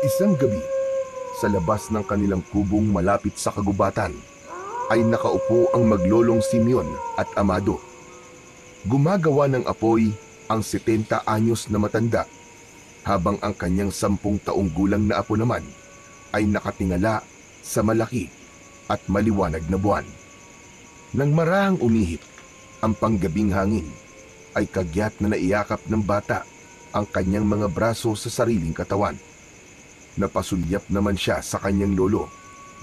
Isang gabi, sa labas ng kanilang kubong malapit sa kagubatan, ay nakaupo ang maglolong Simeon at Amado. Gumagawa ng apoy ang 70 anyos na matanda, habang ang kanyang 10 taong gulang na apo naman ay nakatingala sa malaki at maliwanag na buwan. Nang marahang umihip ang panggabing hangin, ay kagyat na naiyakap ng bata ang kanyang mga braso sa sariling katawan. Napasulyap naman siya sa kanyang lolo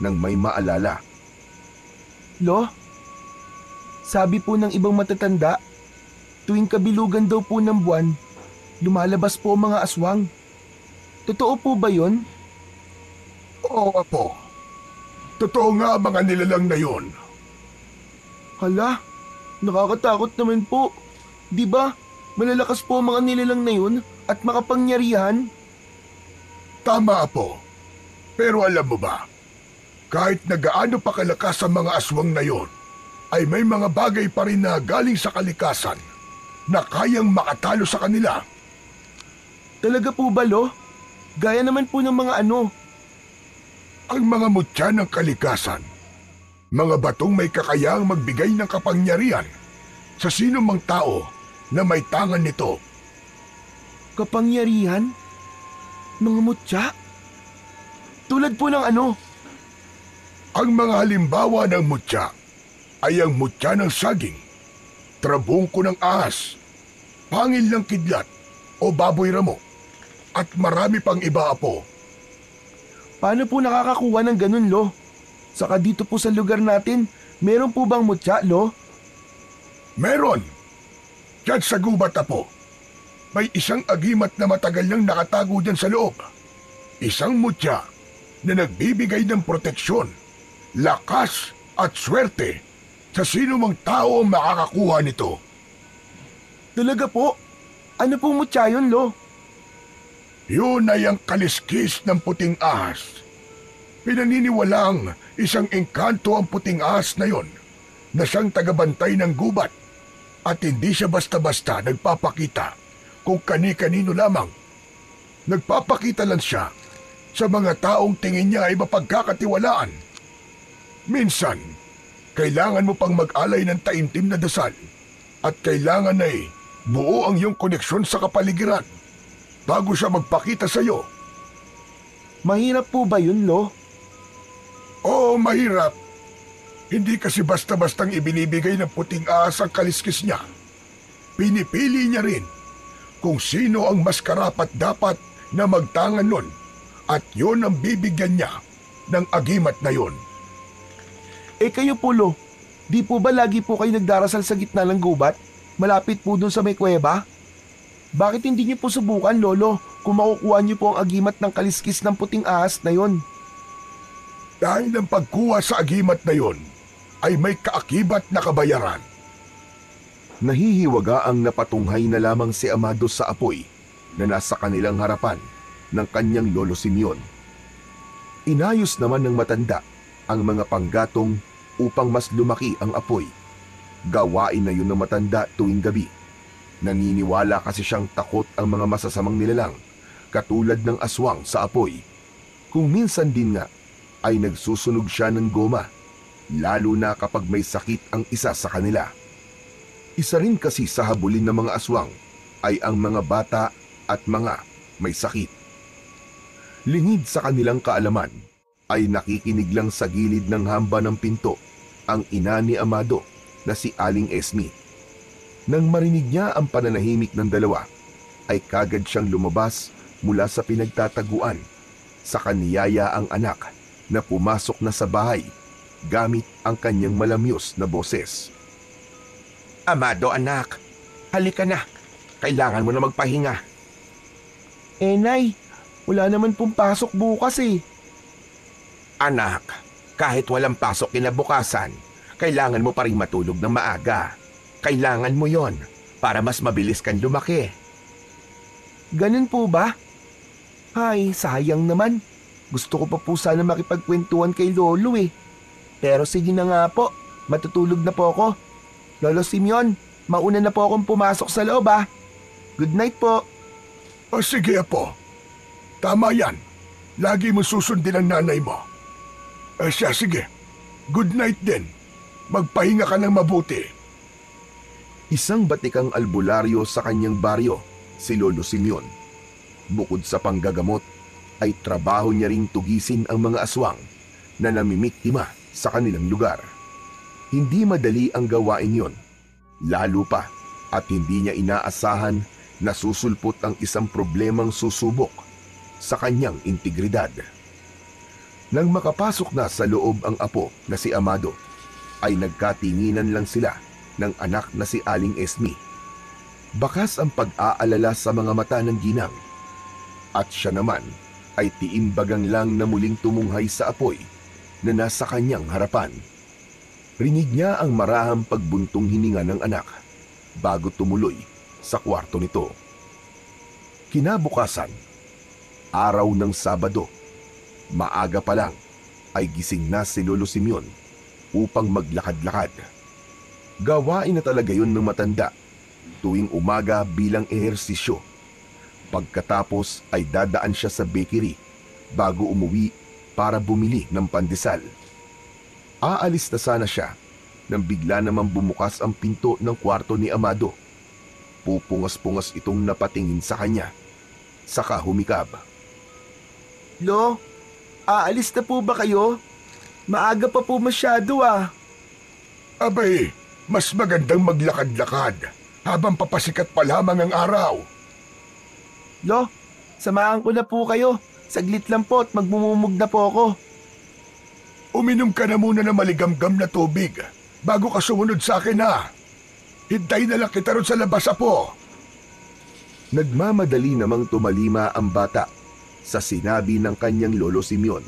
nang may maalala. Lo, sabi po ng ibang matatanda, tuwing kabilugan daw po ng buwan, lumalabas po ang mga aswang. Totoo po ba yun? Oo, apo. Totoo nga ang mga nilalang na yun. Hala, nakakatakot naman po. Di ba, malalakas po ang mga nilalang na yun at makapangyarihan? Tama, apo. Pero alam mo ba, kahit na gaano pa kalakas ang mga aswang na yon, ay may mga bagay pa rin na galing sa kalikasan na kayang makatalo sa kanila. Talaga po ba, Lo? Gaya naman po ng mga ano. Ang mga mutya ng kalikasan, mga batong may kakayahang magbigay ng kapangyarihan sa sino mang tao na may tangan nito. Kapangyarihan? Mga mutya? Tulad po ng ano? Ang mga halimbawa ng mutya ay ang mutya ng saging, trabungko ng ahas, pangil ng kidlat o baboy ramo, at marami pang iba, apo. Paano po nakakakuha ng ganun, Lo? Saka dito po sa lugar natin, meron po bang mutya, Lo? Meron! Diyan sa gubat, apo. May isang agimat na matagal nang nakatago dyan sa loob. Isang mutya na nagbibigay ng proteksyon, lakas at swerte sa sino mang tao ang makakakuha nito. Talaga po? Ano pong mutya yun, Lo? Yun ay ang kaliskis ng puting ahas. Pinaniniwalaang isang engkanto ang puting ahas na yon na siyang tagabantay ng gubat at hindi siya basta-basta nagpapakita kung kani-kanino lamang. Nagpapakita lang siya sa mga taong tingin niya ay mapagkakatiwalaan. Minsan, kailangan mo pang mag-alay ng taimtim na dasal at kailangan ay buo ang iyong koneksyon sa kapaligiran bago siya magpakita sa iyo. Mahirap po ba yun, Lo? Oo, mahirap. Hindi kasi basta-bastang ibinibigay ng puting ahas ang kaliskis niya. Pinipili niya rin kung sino ang mas karapat-dapat na magtangan nun at yun ang bibigyan niya ng agimat na yun. Eh kayo po, Lo, di po ba lagi po kayo nagdarasal sa gitna ng gubat? Malapit po dun sa may kuweba? Bakit hindi niyo po subukan, Lolo, kung makukuha niyo po ang agimat ng kaliskis ng puting ahas na yon? Dahil ang pagkuha sa agimat na yun ay may kaakibat na kabayaran. Nahihiwaga ang napatunghay na lamang si Amado sa apoy na nasa kanilang harapan ng kanyang lolo Simeon. Inayos naman ng matanda ang mga panggatong upang mas lumaki ang apoy. Gawain na yun ng matanda tuwing gabi. Naniniwala kasi siyang takot ang mga masasamang nilalang katulad ng aswang sa apoy. Kung minsan din nga ay nagsusunog siya ng goma, lalo na kapag may sakit ang isa sa kanila. Isa rin kasi sa habulin ng mga aswang ay ang mga bata at mga may sakit. Lingid sa kanilang kaalaman ay nakikinig lang sa gilid ng hamba ng pinto ang ina ni Amado na si Aling Esme. Nang marinig niya ang pananahimik ng dalawa, ay kagad siyang lumabas mula sa pinagtataguan. Sa kaniyaya ang anak na pumasok na sa bahay gamit ang kanyang malamyos na boses. Amado, anak, halika na. Kailangan mo na magpahinga. Eh, Nay, wala naman pong pasok bukas eh. Anak, kahit walang pasok kinabukasan, kailangan mo pa rin matulog ng maaga. Kailangan mo yon para mas mabilis kang lumaki. Ganun po ba? Ay, sayang naman. Gusto ko pa po sana makipagkwentuhan kay Lolo eh. Pero sige na nga po, matutulog na po ako. Lolo Simeon, mauna na po akong pumasok sa loob ah. Good night po. O sige, apo. Tama yan. Lagi mo susundin ang nanay mo. Siya, sige. Good night din. Magpahinga ka ng mabuti. Isang batikang albularyo sa kanyang baryo, si Lolo Simeon. Bukod sa panggagamot, ay trabaho niya ring tugisin ang mga aswang na namimiktima sa kanilang lugar. Hindi madali ang gawain yon, lalo pa at hindi niya inaasahan na susulpot ang isang problemang susubok sa kanyang integridad. Nang makapasok na sa loob ang apo na si Amado, ay nagkatinginan lang sila ng anak na si Aling Esme. Bakas ang pag-aalala sa mga mata ng ginang, at siya naman ay tiimbagang lang na muling tumunghay sa apoy na nasa kanyang harapan. Rinig niya ang marahang pagbuntong hininga ng anak bago tumuloy sa kwarto nito. Kinabukasan, araw ng Sabado, maaga pa lang ay gising na si Lolo Simeon upang maglakad-lakad. Gawain na talaga yun ng matanda tuwing umaga bilang ehersisyo. Pagkatapos ay dadaan siya sa bakery bago umuwi para bumili ng pandesal. Aalis na sana siya nang bigla namang bumukas ang pinto ng kwarto ni Amado. Pupungas-pungas itong napatingin sa kanya. Saka humikab. Lo, aalis na po ba kayo? Maaga pa po masyado ah. Abay, mas magandang maglakad-lakad habang papasikat pa lamang ang araw. Lo, samahan ko na po kayo. Saglit lang po at magmumumog na po ako. Uminom ka na muna ng maligamgam na tubig bago ka sumunod sa akin ha. Hintayin na lang kita ron sa labas, apo. Nagmamadali namang tumalima ang bata sa sinabi ng kanyang Lolo Simeon.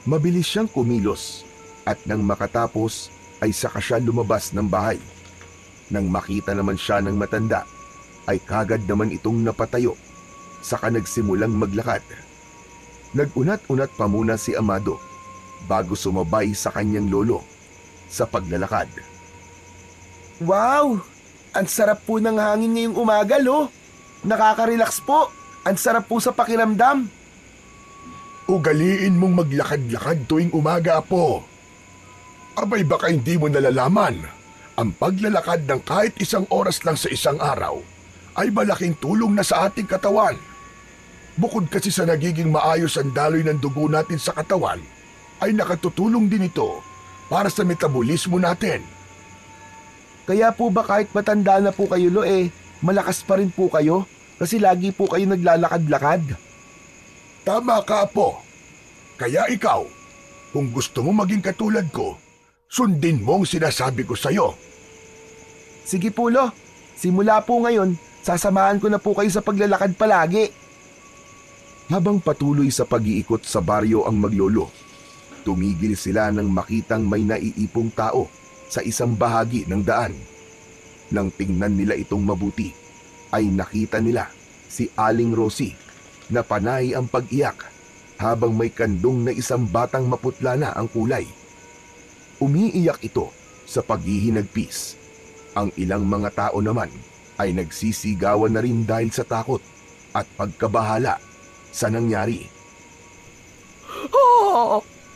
Mabilis siyang kumilos at nang makatapos ay saka siya lumabas ng bahay. Nang makita naman siya ng matanda ay kagad naman itong napatayo, saka nagsimulang maglakad. Nag-unat-unat pa muna si Amado bago sumabay sa kanyang lolo sa paglalakad. Wow! Ang sarap po ng hangin ngayong umaga, Lo. Nakaka-relax po. Ang sarap po sa pakiramdam. Ugaliin mong maglakad-lakad tuwing umaga, apo. Abay, baka hindi mo nalalaman. Ang paglalakad ng kahit isang oras lang sa isang araw ay malaking tulong na sa ating katawan. Bukod kasi sa nagiging maayos ang daloy ng dugo natin sa katawan, ay nakatutulong din ito para sa metabolismo natin. Kaya po ba kahit matanda na po kayo, Lo, malakas pa rin po kayo? Kasi lagi po kayo naglalakad-lakad. Tama ka, apo. Kaya ikaw, kung gusto mo maging katulad ko, sundin mo ang sinasabi ko sa'yo. Sige po, Lo. Simula po ngayon, sasamahan ko na po kayo sa paglalakad palagi. Habang patuloy sa pag-iikot sa baryo ang maglolo, tumigil sila nang makitang may naiipong tao sa isang bahagi ng daan. Nang tingnan nila itong mabuti, ay nakita nila si Aling Rosie na panay ang pag-iyak habang may kandong na isang batang maputla na ang kulay. Umiiyak ito sa paghihinagpis. Ang ilang mga tao naman ay nagsisigawan na rin dahil sa takot at pagkabahala sa nangyari.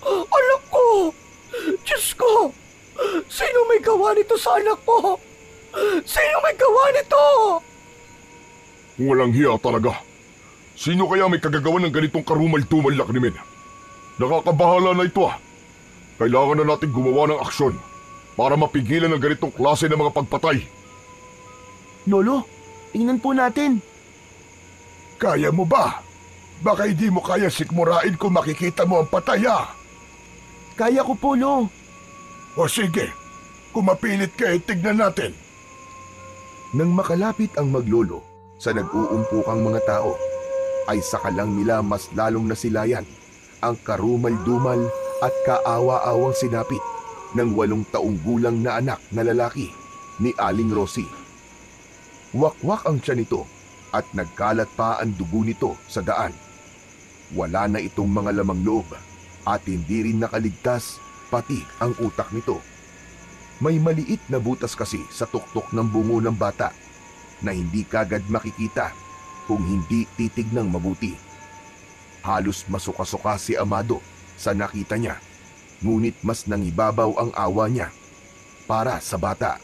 Anak ko! Diyos ko! Sino may gawa nito sa anak mo? Sino may gawa nito? Walang hiya talaga. Sino kaya may kagagawa ng ganitong karumal-tumal na krimen? Nakakabahala na ito ah. Kailangan na natin gumawa ng aksyon para mapigilan ang ganitong klase ng mga pagpatay. Lolo, tingnan po natin. Kaya mo ba? Baka hindi mo kaya sikmurain kung makikita mo ang patay ah. Kaya ko po, Lo. O sige, kung mapilit ka tignan natin. Nang makalapit ang maglolo sa nag-uumpukang mga tao, ay saka lang nila mas lalong nasilayan ang karumal-dumal at kaawa-awang sinapit ng 8 taong gulang na anak na lalaki ni Aling Rosie. Wakwak ang tiyan nito at nagkalat pa ang dugo nito sa daan. Wala na itong mga lamang loob at hindi rin nakaligtas pati ang utak nito. May maliit na butas kasi sa tuktok ng bungo ng bata na hindi kagad makikita kung hindi titignang mabuti. Halos masuka-suka si Amado sa nakita niya, ngunit mas nangibabaw ang awa niya para sa bata.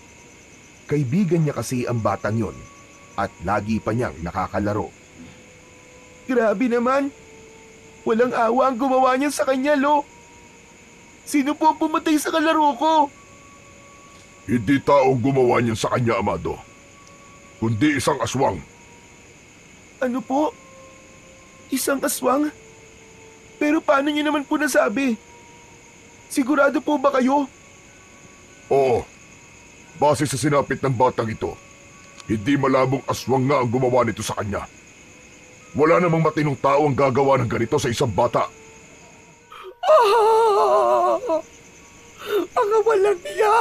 Kaibigan niya kasi ang batang yon at lagi pa niyang nakakalaro. Grabe naman! Walang awa ang gumawa niya sa kanya, Lo. Sino po ang pumatay sa kalaro ko? Hindi taong gumawa niyan sa kanya, Amado, kundi isang aswang. Ano po? Isang aswang? Pero paano niyo naman po nasabi? Sigurado po ba kayo? Oo, base sa sinapit ng batang ito, hindi malabong aswang nga ang gumawa nito sa kanya. Wala namang matinong tao ang gagawa ng ganito sa isang bata. Mga walang niya!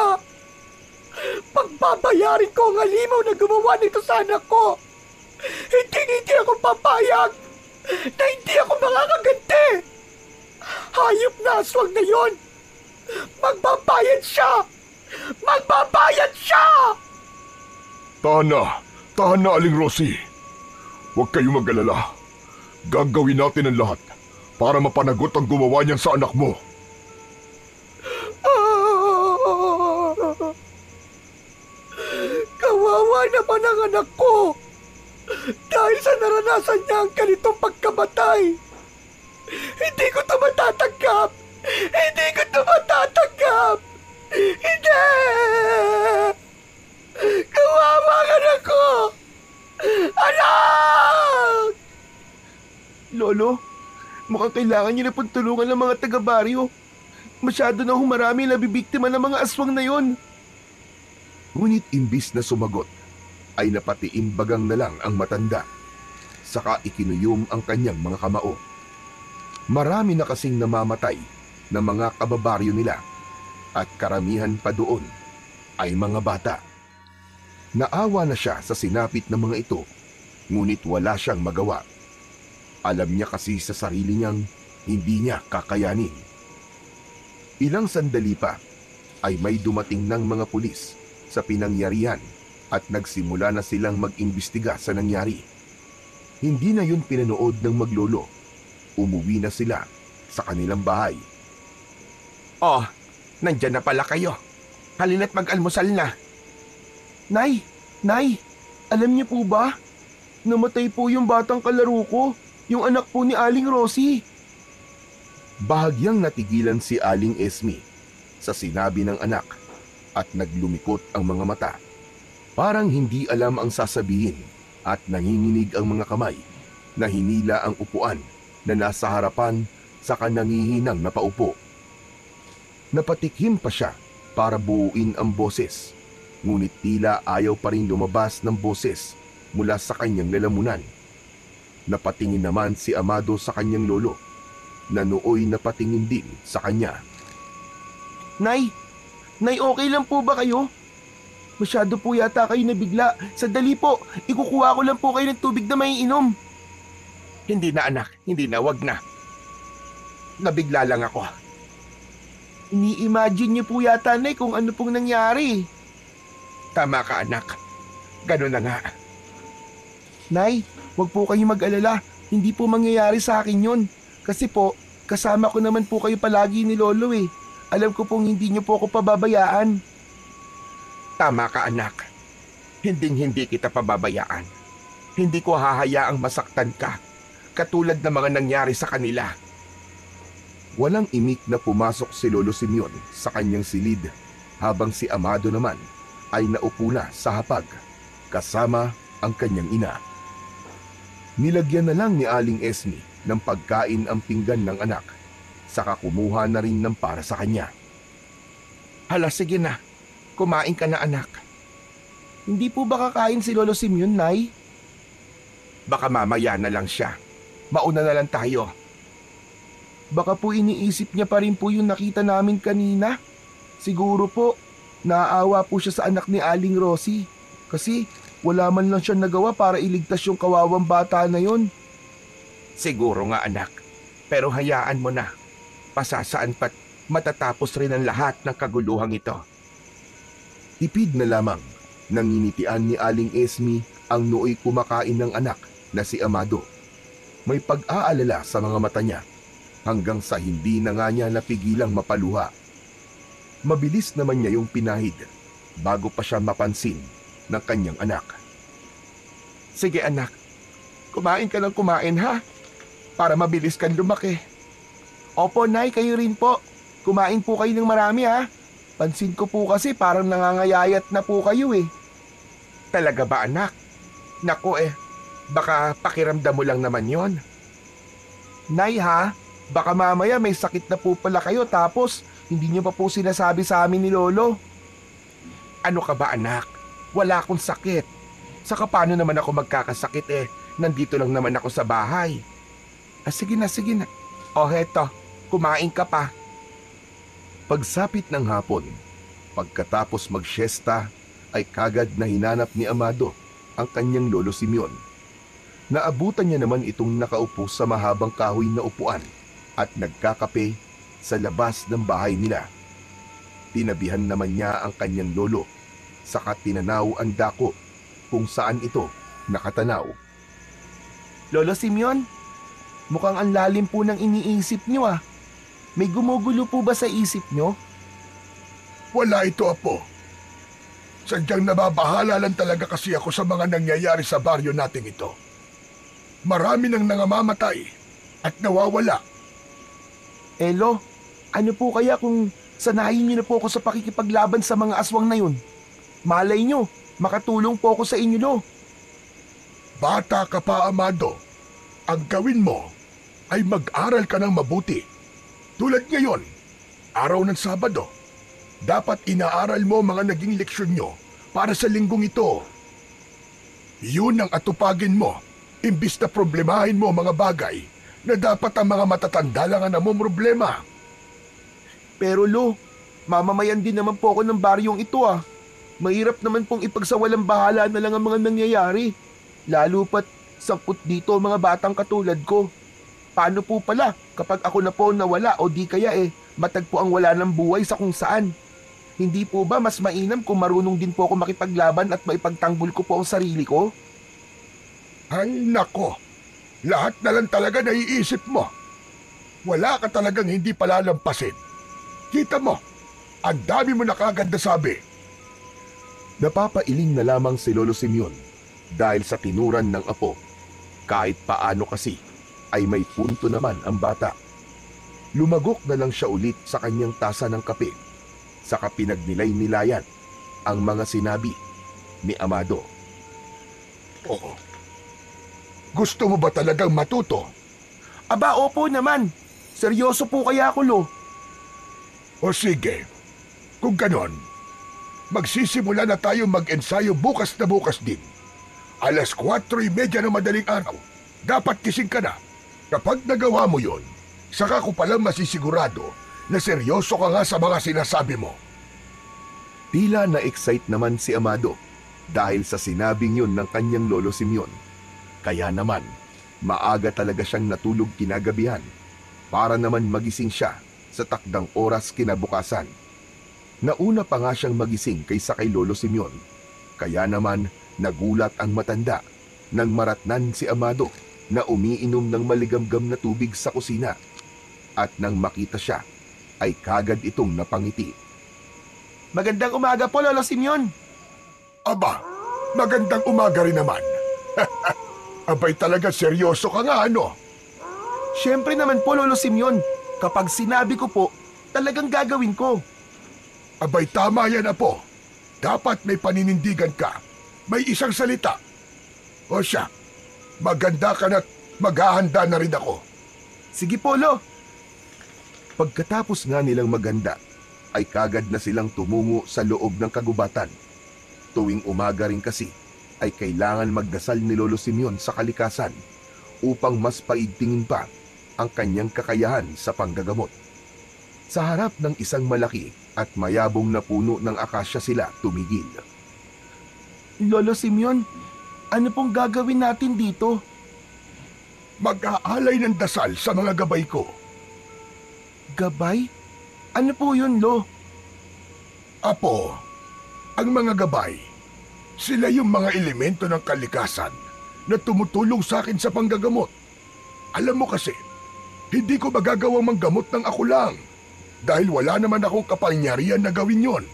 Pagbabayarin ko ang halimaw na gumawa nito sa anak ko! Hindi ako papayag na hindi ako makakaganti! Hayop na aswang na yon! Magbabayad siya! Magbabayad siya! Tahan na, Aling Rosie. Huwag kayong mag-alala. Gagawin natin ang lahat para mapanagot ang gumawa niyan sa anak mo. Kawawa naman ang anak ko dahil sa naranasan niya ang ganitong pagkamatay. Hindi ko ito matatanggap! Hindi ko ito matatanggap! Hindi! Kawawa ang anak ko! Anak! Lolo, mukhang kailangan niyo na pong tulungan ng mga taga-baryo. Masyado na humarami na bibiktima ng mga aswang na yon. Ngunit imbis na sumagot, ay napatiimbagang na lang ang matanda. Saka ikinuyom ang kanyang mga kamao. Marami na kasing namamatay na mga kababaryo nila at karamihan pa doon ay mga bata. Naawa na siya sa sinapit ng mga ito, ngunit wala siyang magawa. Alam niya kasi sa sarili niyang hindi niya kakayanin. Ilang sandali pa ay may dumating ng mga pulis sa pinangyarihan at nagsimula na silang mag-imbestiga sa nangyari. Hindi na yun pinanood ng maglolo. Umuwi na sila sa kanilang bahay. Oh, nandyan na pala kayo. Halina't mag-almusal na. Nay! Alam niyo po ba? Namatay po yung batang kalaro ko, yung anak po ni Aling Rosie. Bahagyang natigilan si Aling Esme sa sinabi ng anak at naglumikot ang mga mata. Parang hindi alam ang sasabihin at nanginginig ang mga kamay na hinila ang upuan na nasa harapan sa kanangihinang napaupo. Napatikhim pa siya para buuin ang boses, ngunit tila ayaw pa rin lumabas ng boses mula sa kanyang lalamunan. Napatingin naman si Amado sa kanyang lolo, na nooy napatingin din sa kanya. Nay, okay lang po ba kayo? Masyado po yata kayo nabigla. Sandali po, ikukuha ko lang po kayo ng tubig na maiinom. Hindi na anak, hindi na, wag na. Nabigla lang ako. Ini-imagine niyo po yata, Nay, kung ano pong nangyari. Tama ka anak, ganun na nga. Nay, wag po kayo mag-alala. Hindi po mangyayari sa akin yun. Kasi po, kasama ko naman po kayo palagi ni Lolo eh. Alam ko pong hindi niyo po ako pababayaan. Tama ka anak, hindi kita pababayaan. Hindi ko hahayaang masaktan ka, katulad ng mga nangyari sa kanila. Walang imik na pumasok si Lolo Simeon sa kanyang silid habang si Amado naman ay naupo na sa hapag kasama ang kanyang ina. Nilagyan na lang ni Aling Esme ng pagkain ang pinggan ng anak, saka kumuha na rin ng para sa kanya. Hala, sige na, kumain ka na anak. Hindi po ba kakain si Lolo Simeon, Nay? Baka mamaya na lang siya. Mauna na lang tayo. Baka po iniisip niya pa rin po yung nakita namin kanina. Siguro po, naaawa po siya sa anak ni Aling Rosie. Kasi wala man lang siya nagawa para iligtas yung kawawang bata na yon. Siguro nga anak, pero hayaan mo na. Pasasaan pat matatapos rin ang lahat ng kaguluhang ito. Tipid na lamang nanginitian ni Aling Esme ang nooy kumakain ng anak na si Amado. May pag-aalala sa mga mata niya hanggang sa hindi na nga niya napigilang mapaluha. Mabilis naman niya yung pinahid bago pa siya mapansin ng kanyang anak. Sige anak, kumain ka ng kumain ha, para mabilis kang lumaki. Opo, Nay, kayo rin po. Kumain po kayo ng marami ha. Pansin ko po kasi parang nangangayayat na po kayo eh. Talaga ba anak? Naku baka pakiramdam mo lang naman yon. Nay ha, baka mamaya may sakit na po pala kayo tapos hindi niyo pa po sinasabi sa amin ni Lolo. Ano ka ba anak? Wala akong sakit. Saka paano naman ako magkakasakit nandito lang naman ako sa bahay. Sige na. O heto, kumain ka pa. Pagsapit ng hapon, pagkatapos magsyesta ay kagad na hinanap ni Amado ang kanyang lolo Simeon. Naabutan niya naman itong nakaupo sa mahabang kahoy na upuan at nagkakape sa labas ng bahay nila. Tinabihan naman niya ang kanyang lolo, saka tinanaw ang dako kung saan ito nakatanaw. Lolo Simeon, mukhang ang lalim po ng iniisip niyo ah. May gumugulo po ba sa isip niyo? Wala ito, Apo. Sadyang nababahala lang talaga kasi ako sa mga nangyayari sa baryo nating ito. Marami nang nangamamatay at nawawala. Lo, ano po kaya kung sanayin niyo na po ako sa pakikipaglaban sa mga aswang na yun? Malay niyo, makatulong po ako sa inyo, Lo. Bata ka pa, Amado. Ang gawin mo ay mag-aral ka ng mabuti. Tulad ngayon, araw ng Sabado, dapat inaaral mo mga naging leksyon nyo para sa linggong ito. Yun ang atupagin mo, imbis na problemahin mo mga bagay na dapat ang mga matatanda lang ang namumroblema. Pero Lo, mamamayan din naman po ako ng baryong ito ah. Mahirap naman pong ipagsawalang bahala na lang ang mga nangyayari. Lalo pat sangkot dito ang mga batang katulad ko. Paano po pala kapag ako na po nawala o di kaya matagpo ang wala ng buhay sa kung saan? Hindi po ba mas mainam kung marunong din po ako makipaglaban at maipagtanggol ko po ang sarili ko? Ay nako, lahat na lang talaga naiisip mo. Wala ka talagang hindi palalampasin. Kita mo, ang dami mo na kagad nasabi. Napapailing na lamang si Lolo Simeon dahil sa tinuran ng apo. Kahit paano kasi ay may punto naman ang bata. Lumagok na lang siya ulit sa kanyang tasa ng kape, saka pinagnilay-nilayan ang mga sinabi ni Amado. Oo. Gusto mo ba talagang matuto? Aba, opo naman. Seryoso po kaya ako, Lo. O sige, kung ganon, magsisimula na tayo mag-ensayo bukas na bukas din. 4:30 ng madaling araw, dapat gising ka na. Kapag nagawa mo yon, saka ko palang masisigurado na seryoso ka nga sa mga sinasabi mo. Tila na-excite naman si Amado dahil sa sinabing yun ng kanyang lolo Simeon. Kaya naman, maaga talaga siyang natulog kinagabihan para naman magising siya sa takdang oras kinabukasan. Nauna pa nga siyang magising kaysa kay Lolo Simeon. Kaya naman nagulat ang matanda nang maratnan si Amado na umiinom ng maligamgam na tubig sa kusina. At nang makita siya, ay kagad itong napangiti. Magandang umaga po, Lolo Simeon. Aba, magandang umaga rin naman. Abay talaga seryoso ka nga ano? Siyempre naman po, Lolo Simeon. Kapag sinabi ko po, talagang gagawin ko. Abay tama yan, Apo. Dapat may paninindigan ka. May isang salita. O siya, maganda ka na't maghahanda na rin ako. Sige po, Lo. Pagkatapos nga nilang maganda, ay kagad na silang tumungo sa loob ng kagubatan. Tuwing umaga rin kasi, ay kailangan magdasal ni Lolo Simeon sa kalikasan upang mas paigtingin pa ang kanyang kakayahan sa panggagamot. Sa harap ng isang malaki at mayabong na puno ng akasya sila tumigil. Lolo Simeon, ano pong gagawin natin dito? Mag-aalay ng dasal sa mga gabay ko. Gabay? Ano po yun, Lo? Apo, ang mga gabay, sila yung mga elemento ng kalikasan na tumutulong sa akin sa panggagamot. Alam mo kasi, hindi ko magagawang manggamot ng ako lang dahil wala naman akong kapangyarihan na gawin yon.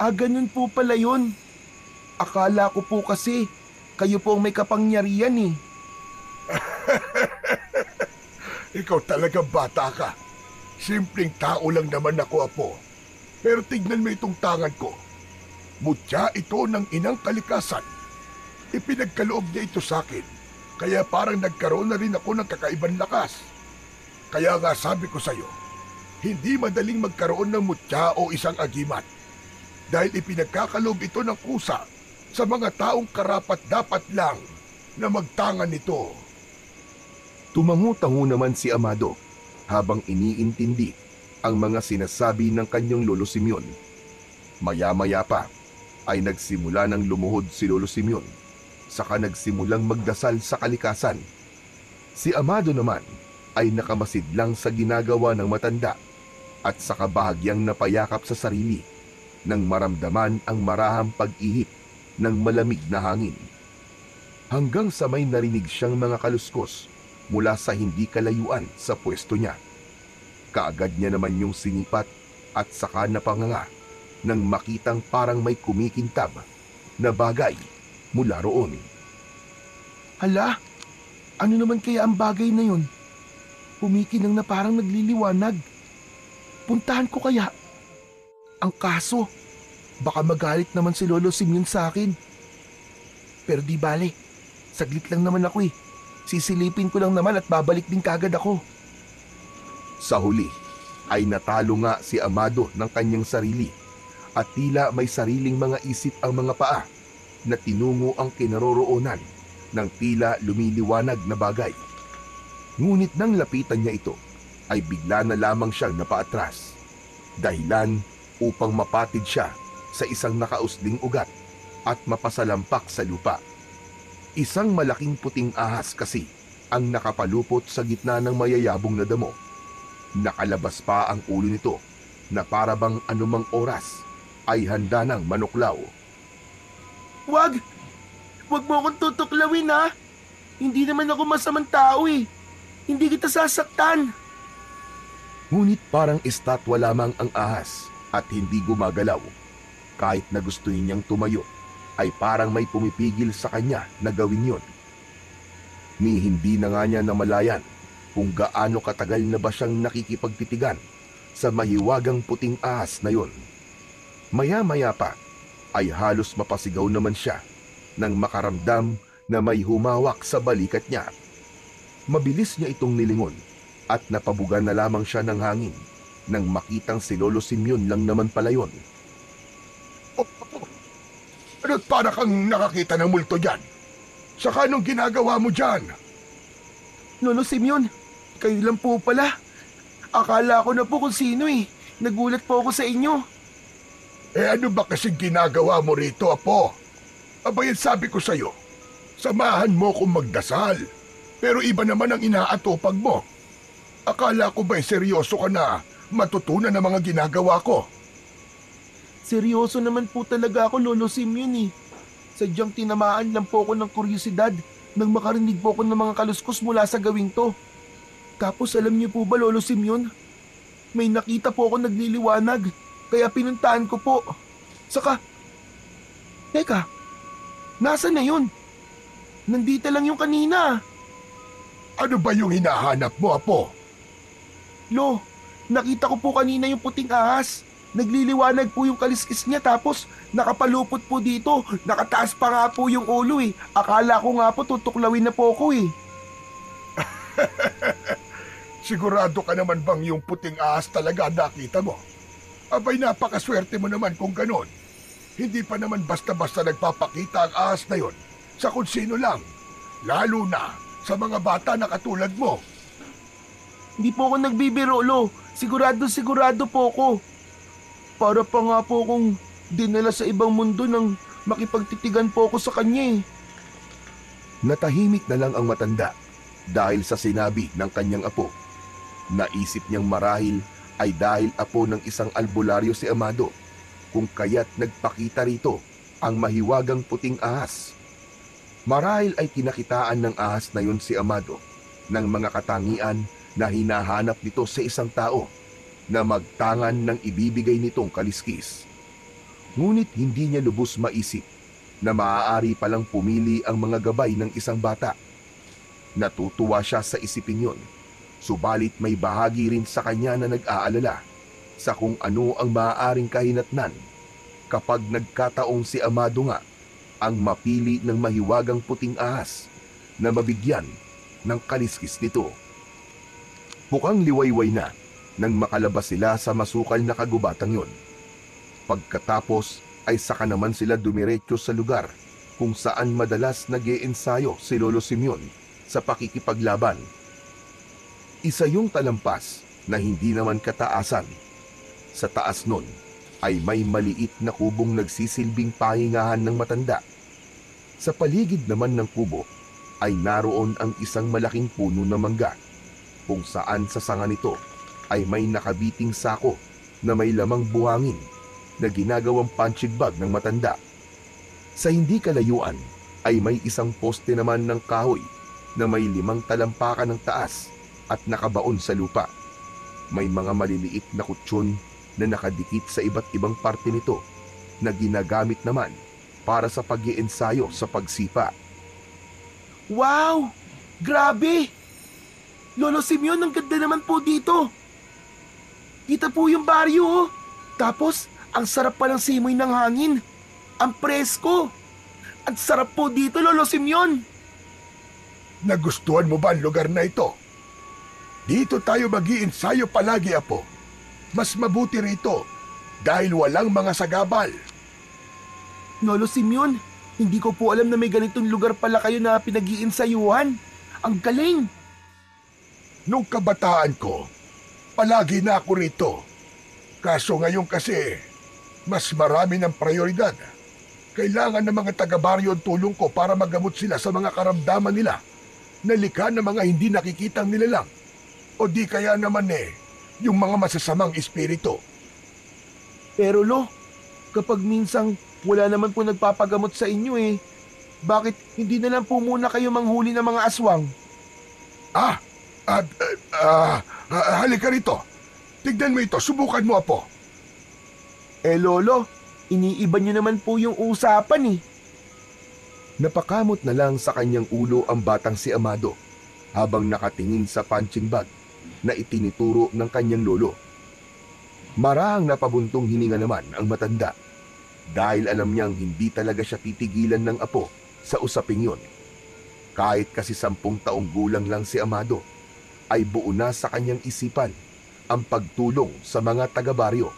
Ganun po pala yun. Akala ko po kasi kayo po ang may kapangyarihan eh. Ikaw talaga bata ka. Simpleng tao lang naman ako, Apo. Pero tignan mo itong tangan ko. Mutya ito ng inang kalikasan. Ipinagkaloob niya ito sa akin. Kaya parang nagkaroon na rin ako ng kakaibang lakas. Kaya nga sabi ko sa'yo, hindi madaling magkaroon ng mutya o isang agimat. Dahil ipinagkakaloob ito ng kusa sa mga taong karapat-dapat lang na magtangan nito. Tumango-tango naman si Amado habang iniintindi ang mga sinasabi ng kanyang Lolo Simeon. Maya-maya pa ay nagsimula ng lumuhod si Lolo Simeon, saka nagsimulang magdasal sa kalikasan. Si Amado naman ay nakamasid lang sa ginagawa ng matanda at saka bahagyang napayakap sa sarili nang maramdaman ang marahang pag-ihip ng malamig na hangin. Hanggang sa may narinig siyang mga kaluskos mula sa hindi kalayuan sa pwesto niya. Kaagad niya naman yung sinipat at saka napanganga nang makitang parang may kumikintab na bagay mula roon. Hala, ano naman kaya ang bagay na yun? Kumikinang na parang nagliliwanag. Puntahan ko kaya? Ang kaso, baka magalit naman si Lolo Simeon sa akin. Pero di bale, saglit lang naman ako eh. Sisilipin ko lang naman at babalik din kagad ako. Sa huli ay natalo nga si Amado ng kanyang sarili at tila may sariling mga isip ang mga paa na tinungo ang kinaroroonan ng tila lumiliwanag na bagay. Ngunit nang lapitan niya ito ay bigla na lamang siyang napaatras. Dahilan upang mapatid siya sa isang nakausling ugat at mapasalampak sa lupa. Isang malaking puting ahas kasi ang nakapalupot sa gitna ng mayayabong na damo. Nakalabas pa ang ulo nito na para bang anumang oras ay handa ng manuklaw. Wag! Wag mo akong tutuklawin ha! Hindi naman ako masamang tao eh. Hindi kita sasaktan. Ngunit parang estatwa lamang ang ahas at hindi gumagalaw. Kahit na gusto niyang tumayo, ay parang may pumipigil sa kanya na gawin yon. Ni hindi na nga niya namalayan kung gaano katagal na ba siyang nakikipagtitigan sa mahiwagang puting ahas na yon. Maya-maya pa ay halos mapasigaw naman siya nang makaramdam na may humawak sa balikat niya. Mabilis niya itong nilingon at napabugan na lamang siya ng hangin nang makitang si Lolo Simeon lang naman pala yon. Ano't para kang nakakita ng multo dyan? Saka anong ginagawa mo dyan? Lolo Simeon, kayo lang po pala. Akala ko na po kung sino eh. Nagulat po ako sa inyo. Ano ba kasing ginagawa mo rito, Apo? Abayan sabi ko sa'yo, samahan mo kong magdasal. Pero iba naman ang inaatupag mo. Akala ko ba'y seryoso ka na matutunan ang mga ginagawa ko? Seryoso naman po talaga ako, Lolo Simeon eh. Sadyang tinamaan lang po ako ng kuryosidad nang makarinig po ako ng mga kaluskos mula sa gawing to. Tapos alam niyo po ba, Lolo Simeon? May nakita po ako nagliliwanag, kaya pinuntahan ko po. Saka, teka, nasaan na yun? Nandito lang yung kanina. Ano ba yung hinahanap mo, Apo? Lo, nakita ko po kanina yung puting ahas. Nagliliwanag po yung kaliskis niya tapos nakapalupot po dito. Nakataas pa nga po yung ulo eh. Akala ko nga po tutuklawin na po ako eh. Sigurado ka naman bang yung puting ahas talaga nakita mo? Abay, napakaswerte mo naman kung ganon. Hindi pa naman basta-basta nagpapakita ang ahas na yon sa kung sino lang. Lalo na sa mga bata na katulad mo. Hindi po ako nagbibiro, Lo. Sigurado po ako. Para pa nga po akong dinala sa ibang mundo nang makipagtitigan po ako sa kanya eh. Natahimik na lang ang matanda dahil sa sinabi ng kanyang apo. Naisip niyang marahil ay dahil apo ng isang albularyo si Amado, kung kaya't nagpakita rito ang mahiwagang puting ahas. Marahil ay kinakitaan ng ahas na yun si Amado ng mga katangian na hinahanap nito sa isang tao na magtangan ng ibibigay nitong kaliskis. Ngunit hindi niya lubos maisip na maaari palang pumili ang mga gabay ng isang bata. Natutuwa siya sa isipin yun, subalit may bahagi rin sa kanya na nag-aalala sa kung ano ang maaaring kahinatnan kapag nagkataong si Amado nga ang mapili ng mahiwagang puting ahas na mabigyan ng kaliskis nito. Mukhang liwayway na nang makalabas sila sa masukal na kagubatang yon. Pagkatapos ay saka naman sila dumiretso sa lugar kung saan madalas nag-iensayo si Lolo Simeon sa pakikipaglaban. Isa yung talampas na hindi naman kataasan. Sa taas nun ay may maliit na kubong nagsisilbing pahingahan ng matanda. Sa paligid naman ng kubo ay naroon ang isang malaking puno na mangga kung saan sa sanga nito ay may nakabiting sako na may lamang buhangin na ginagawang punching bag ng matanda. Sa hindi kalayuan ay may isang poste naman ng kahoy na may 5 talampakan ng taas at nakabaon sa lupa. May mga maliliit na kutsyon na nakadikit sa iba't ibang parte nito na ginagamit naman para sa pag-iensayo sa pagsipa. Wow! Grabe! Lolo Simeon, ang ganda naman po dito. Kita po yung baryo, oh. Tapos, ang sarap pa ng simoy ng hangin. Ang presko. Ang sarap po dito, Lolo Simeon. Nagustuhan mo ba ang lugar na ito? Dito tayo mag-iensayo palagi, Apo. Mas mabuti rito dahil walang mga sagabal. Lolo Simeon, hindi ko po alam na may ganitong lugar pala kayo na pinag-iensayuhan. Ang galing! Nung kabataan ko, palagi na ako rito. Kaso ngayon kasi, mas marami ng prioridad. Kailangan ng mga taga-baryo ang tulong ko para magamot sila sa mga karamdaman nila na likha ng mga hindi nakikitang nilalang. O di kaya naman yung mga masasamang espiritu. Pero Lo, kapag minsang wala naman po nagpapagamot sa inyo bakit hindi na lang po muna kayo manghuli ng mga aswang? Halika rito. Tignan mo ito, subukan mo, Apo. Lolo, iniiba niyo naman po yung usapan Napakamot na lang sa kanyang ulo ang batang si Amado habang nakatingin sa punching bag na itinituro ng kanyang lolo. Marahang napabuntong hininga naman ang matanda dahil alam niyang hindi talaga siya titigilan ng apo sa usaping yon. Kahit kasi 10 taong gulang lang si Amado, ay buo na sa kanyang isipan ang pagtulong sa mga taga-baryo.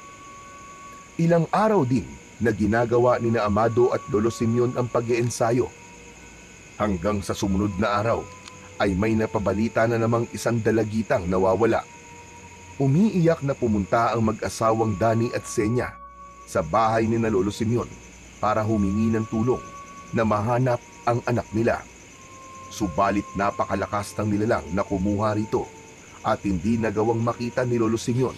Ilang araw din na ginagawa ni na Amado at Lolo Simeon ang pag-iensayo. Hanggang sa sumunod na araw ay may napabalita na namang isang dalagitang nawawala. Umiiyak na pumunta ang mag-asawang Dani at Senya sa bahay ni na Lolo Simeon para humingi ng tulong na mahanap ang anak nila. Subalit napakalakas ng nilalang na kumuha rito at hindi nagawang makita ni Lolo Simeon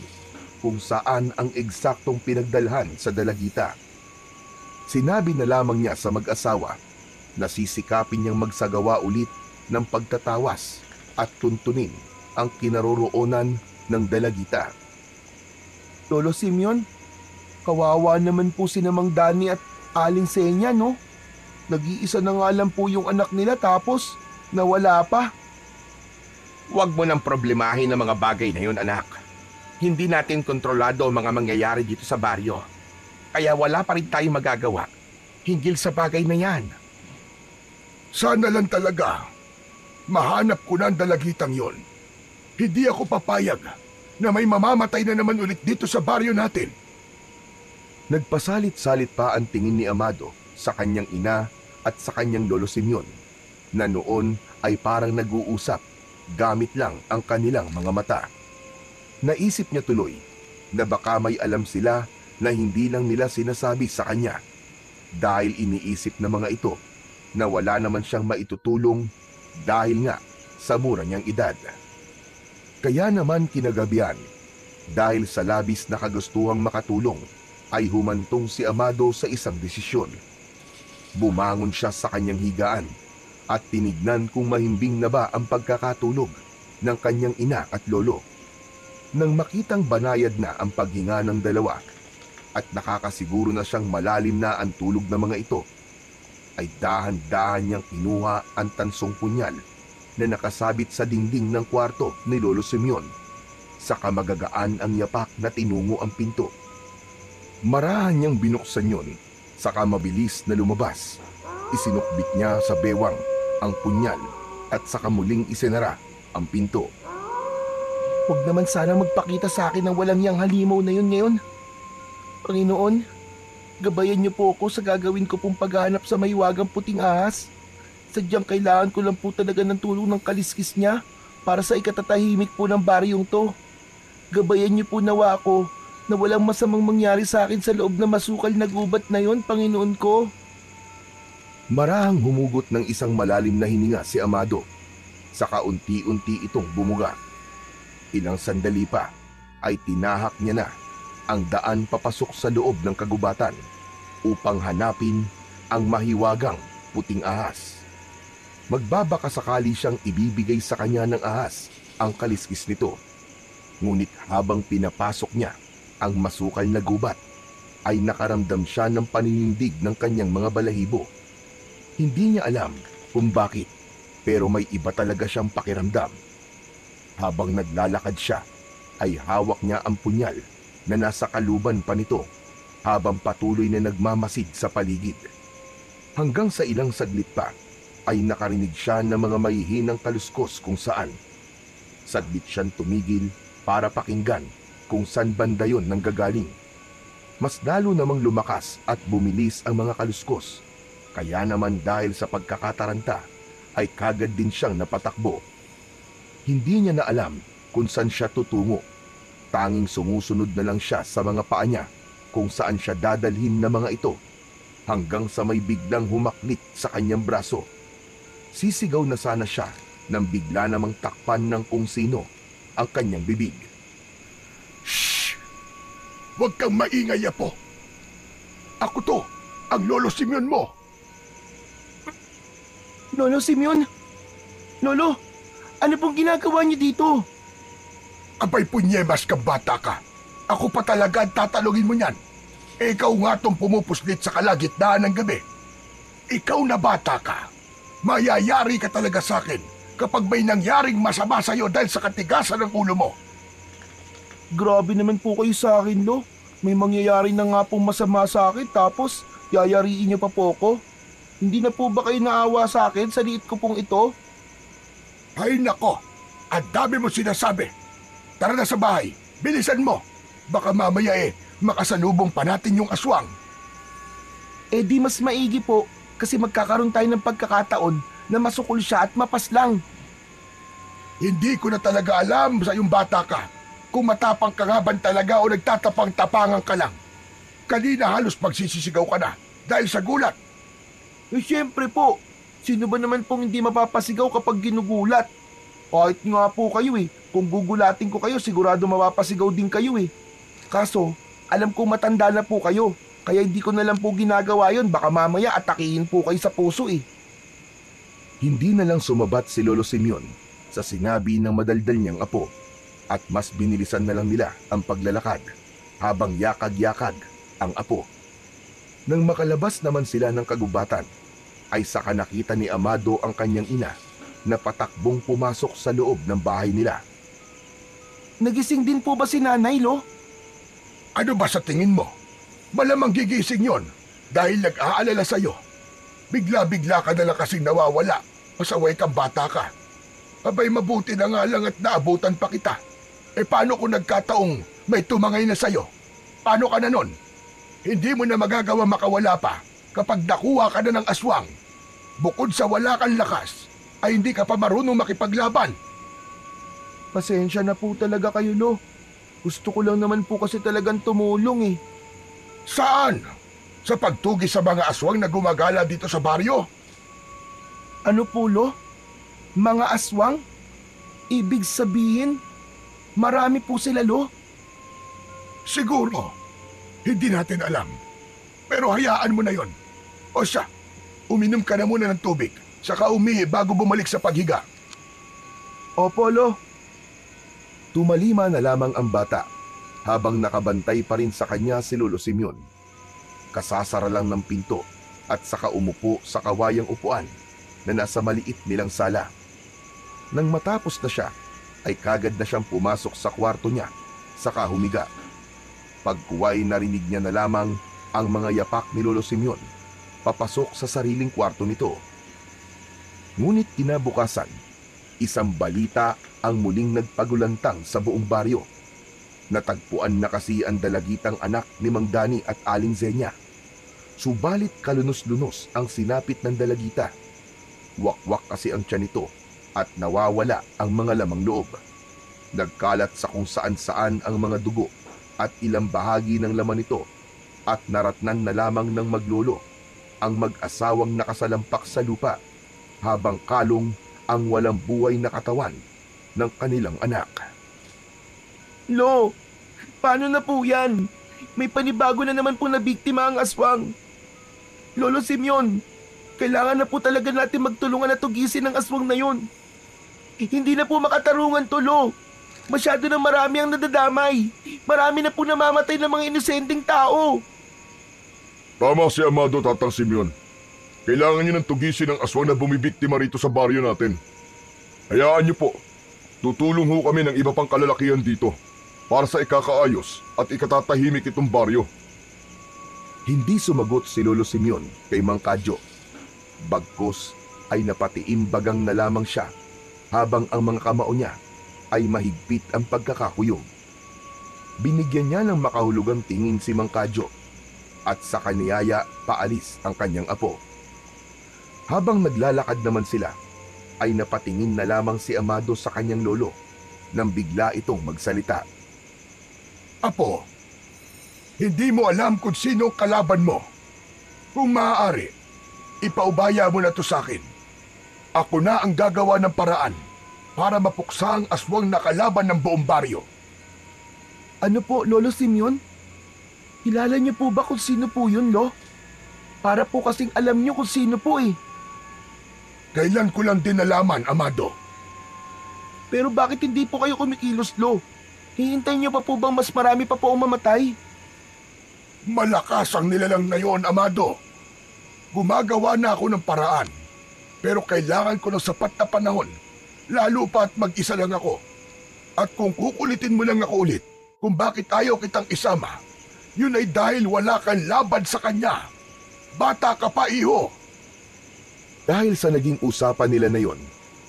kung saan ang eksaktong pinagdalhan sa dalagita. Sinabi na lamang niya sa mag-asawa na sisikapin niyang magsagawa ulit ng pagtatawas at tuntunin ang kinaroroonan ng dalagita. Lolo Simeon, kawawa naman po si Mang Dani at Aling Senya, no? Nag-iisa na nga lang po yung anak nila tapos nawala pa. Huwag mo nang problemahin ang mga bagay na yun, anak. Hindi natin kontrolado ang mga mangyayari dito sa baryo. Kaya wala pa rin tayong magagawa hinggil sa bagay na yan. Sana lang talaga mahanap ko na ang dalagitang yon. Hindi ako papayag na may mamamatay na naman ulit dito sa baryo natin. Nagpasalit-salit pa ang tingin ni Amado sa kanyang ina at sa kanyang Lolo Simeon na noon ay parang nag-uusap gamit lang ang kanilang mga mata. Naisip niya tuloy na baka may alam sila na hindi lang nila sinasabi sa kanya dahil iniisip ng mga ito na wala naman siyang maitutulong dahil nga sa mura niyang edad. Kaya naman kinagabihan, dahil sa labis na kagustuhang makatulong, ay humantong si Amado sa isang desisyon. Bumangon siya sa kanyang higaan at tinignan kung mahimbing na ba ang pagkakatulog ng kanyang ina at lolo. Nang makitang banayad na ang paghinga ng dalawa at nakakasiguro na siyang malalim na ang tulog ng mga ito, ay dahan-dahan niyang kinuha ang tansong punyal na nakasabit sa dingding ng kwarto ni Lolo Simeon. Saka magagaan ang yapak na tinungo ang pinto. Marahan niyang binuksan yun, saka mabilis na lumabas. Isinukbit niya sa bewang ang punyal at saka muling isinara ang pinto. Huwag naman sana magpakita sa akin ng walang yang halimaw na yun ngayon. Panginoon, gabayan niyo po ako sa gagawin ko pong paghahanap sa mahiwagang puting ahas. Sadyang kailangan ko lang po talaga ng tulong ng kaliskis niya para sa ikatatahimik po ng baryong to. Gabayan niyo po nawa ako na walang masamang mangyari sa akin sa loob na masukal na gubat na yon, Panginoon ko. Marahang humugot ng isang malalim na hininga si Amado. Saka unti-unti itong bumuga. Ilang sandali pa ay tinahak niya na ang daan papasok sa loob ng kagubatan upang hanapin ang mahiwagang puting ahas. Magbabaka sakali siyang ibibigay sa kanya ng ahas ang kaliskis nito. Ngunit habang pinapasok niya ang masukal na gubat, ay nakaramdam siya ng paninindig ng kanyang mga balahibo. Hindi niya alam kung bakit, pero may iba talaga siyang pakiramdam. Habang naglalakad siya, ay hawak niya ang punyal na nasa kaluban pa nito habang patuloy na nagmamasid sa paligid. Hanggang sa ilang saglit pa, ay nakarinig siya ng mga mahihinang kaluskos kung saan. Saglit siyang tumigil para pakinggan kung saan banda yon nanggagaling. Mas lalo namang lumakas at bumilis ang mga kaluskos. Kaya naman dahil sa pagkakataranta, ay kagad din siyang napatakbo. Hindi niya na alam kung saan siya tutungo. Tanging sumusunod na lang siya sa mga paa niya kung saan siya dadalhin ng mga ito hanggang sa may biglang humaklit sa kanyang braso. Sisigaw na sana siya nang bigla namang takpan ng kung sino ang kanyang bibig. Shh! Huwag kang maingay, Apo. Ako to, ang Lolo Simeon mo. Lolo Simeon? Lolo, ano pong ginagawa niyo dito? Abay punyemas ka, bata ka. Ako pa talaga ang tatalungin mo niyan. Ikaw nga tong pumupuslit sa kalagitnaan ng gabi. Ikaw na bata ka. Mayayari ka talaga sa akin kapag may nangyaring masama sa'yo dahil sa katigasan ng ulo mo. Grabe naman po kayo sa akin, Lo. May mangyayari na nga pong masama sa akin tapos yayariin niyo pa po ako. Hindi na po ba kayo naawa sa akin sa liit ko pong ito? Ay nako, ang dami mo sinasabi. Tara na sa bahay, bilisan mo. Baka mamaya makasalubong pa natin yung aswang. Eh di mas maigi po kasi magkakaroon tayo ng pagkakataon na masukol siya at mapaslang. Hindi ko na talaga alam sa iyong bata ka kung matapang ka nga ba talaga o nagtatapang-tapangan ka lang. Kanina halos magsisisigaw ka na dahil sa gulat. Eh syempre po, sino ba naman pong hindi mapapasigaw kapag ginugulat? Kahit nga po kayo kung gugulatin ko kayo sigurado mapapasigaw din kayo Kaso, alam kong matanda na po kayo, kaya hindi ko na lang po ginagawa yon, baka mamaya atakihin po kayo sa puso Hindi na lang sumabat si Lolo Simeon sa sinabi ng madaldal niyang apo at mas binilisan na lang nila ang paglalakad habang yakag-yakag ang apo. Nang makalabas naman sila ng kagubatan, ay saka nakita ni Amado ang kanyang ina na patakbong pumasok sa loob ng bahay nila. Nagising din po ba si nanay, Lo? Ano ba sa tingin mo? Malamang gigising yon dahil nag-aalala sa'yo. Bigla-bigla ka na lang kasing nawawala. Pasaway kang bata ka. Abay mabuti na nga lang at naabutan pa kita. Paano kung nagkataong may tumangay na sa'yo? Paano ka na nun? Hindi mo na magagawa makawala pa kapag nakuha ka na ng aswang. Bukod sa wala kang lakas, ay hindi ka pa marunong makipaglaban. Pasensya na po talaga kayo, Lo. Gusto ko lang naman po kasi talagang tumulong Saan? Sa pagtugis sa mga aswang na gumagala dito sa baryo? Ano po, Lo? Mga aswang? Ibig sabihin, marami po sila, Lo? Siguro. Hindi natin alam. Pero hayaan mo na yon. O siya, uminom ka na muna ng tubig. Saka umihi bago bumalik sa paghiga. Opo, Lo. Tumalima na lamang ang bata habang nakabantay pa rin sa kanya si Lolo Simeon. Kasasara lang ng pinto at saka umupo sa kawayang upuan na nasa maliit nilang sala. Nang matapos na siya, ay kagad na siyang pumasok sa kwarto niya, saka humiga. Pagkuway narinig niya na lamang ang mga yapak ni Lolo Simeon papasok sa sariling kwarto nito. Ngunit kinabukasan, isang balita ang muling nagpagulantang sa buong baryo. Natagpuan na kasi ang dalagitang anak ni Mang Dani at Aling Zenya. Subalit kalunos-lunos ang sinapit ng dalagita. Wakwak kasi ang tiyan nito at nawawala ang mga lamang loob. Nagkalat sa kung saan-saan ang mga dugo at ilang bahagi ng laman nito at naratnan na lamang ng maglolo ang mag-asawang nakasalampak sa lupa habang kalong ang walang buhay na katawan ng kanilang anak. Lo, paano na po yan? May panibago na naman po na biktima ang aswang. Lolo Simeon, kailangan na po talaga natin magtulungan na tugisin ang aswang na yun. Hindi na po makatarungan to, Lo. Masyado na marami ang nadadamay. Marami na po namamatay ng mga inosenteng tao. Tama si Amado, Tatang Simeon. Kailangan niyo ng tugisin ang aswang na bumibiktima rito sa baryo natin. Hayaan niyo po. Tutulong ho kami ng iba pang kalalakihan dito para sa ikakaayos at ikatatahimik itong baryo. Hindi sumagot si Lolo Simeon kay Mang Kadyo. Bagkus ay napatiimbagang na lamang siya habang ang mga kamao niya ay mahigpit ang pagkakakuyog. Binigyan niya ng makahulugang tingin si Mang Kadyo at sa kaniyaya paalis ang kanyang apo. Habang naglalakad naman sila, ay napatingin na lamang si Amado sa kanyang lolo nang bigla itong magsalita. Apo, hindi mo alam kung sino ang kalaban mo. Kung maaari, ipaubaya mo na to sa akin. Ako na ang gagawa ng paraan para mapuksa ang aswang na kalaban ng buong baryo. Ano po, Lolo Simeon? Kilala niyo po ba kung sino po yun, Lo? Para po kasing alam niyo kung sino po eh. Kailan ko lang din nalaman, Amado. Pero bakit hindi po kayo kumikilos, Lo? Hihintayin niyo pa po bang mas marami pa po ang mamatay? Malakas ang nilalang na yon, Amado. Gumagawa na ako ng paraan. Pero kailangan ko ng sapat na panahon. Lalo pa at mag-isa lang ako. At kung kukulitin mo lang ako ulit kung bakit ayaw kitang isama, yun ay dahil wala kang laban sa kanya. Bata ka pa, iho. Dahil sa naging usapan nila na yon,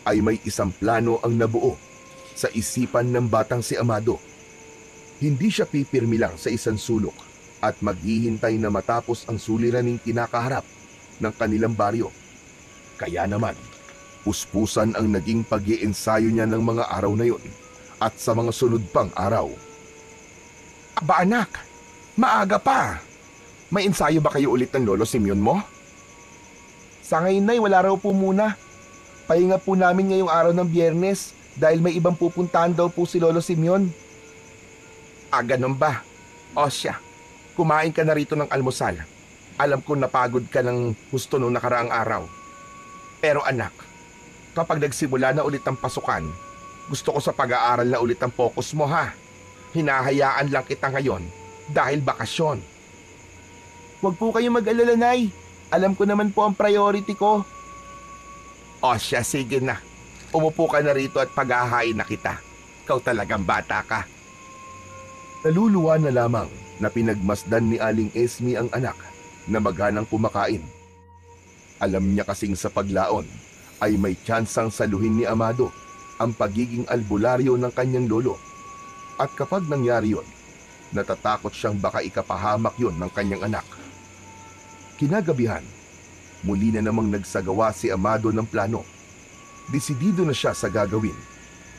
ay may isang plano ang nabuo sa isipan ng batang si Amado. Hindi siya pipirmi lang sa isang sulok at maghihintay na matapos ang suliraning kinakaharap ng kanilang baryo. Kaya naman, puspusan ang naging pag-iensayo niya ng mga araw na yon at sa mga sunod pang araw. Aba anak, maaga pa. May ensayo ba kayo ulit ng Lolo Simeon mo? Sa ngayon ay wala raw po muna. Pahinga po namin ngayong araw ng Biyernes dahil may ibang pupuntahan daw po si Lolo Simeon. Ganun ba? O siya, kumain ka na rito ng almusal. Alam ko napagod ka ng husto noong nakaraang araw. Pero anak, kapag nagsimula na ulit ang pasukan, gusto ko sa pag-aaral na ulit ang focus mo ha. Hinahayaan lang kita ngayon dahil bakasyon. Huwag po kayo mag-alala, Nay. Alam ko naman po ang priority ko. O siya, sige na. Umupo ka na rito at paghahain na kita. Ikaw talagang bata ka. Naluluwa na lamang na pinagmasdan ni Aling Esme ang anak na maghanang kumakain. Alam niya kasing sa paglaon ay may tsansang saluhin ni Amado ang pagiging albularyo ng kanyang lolo. At kapag nangyari yon, natatakot siyang baka ikapahamak yon ng kanyang anak. Kinagabihan, muli na namang nagsagawa si Amado ng plano. Desidido na siya sa gagawin.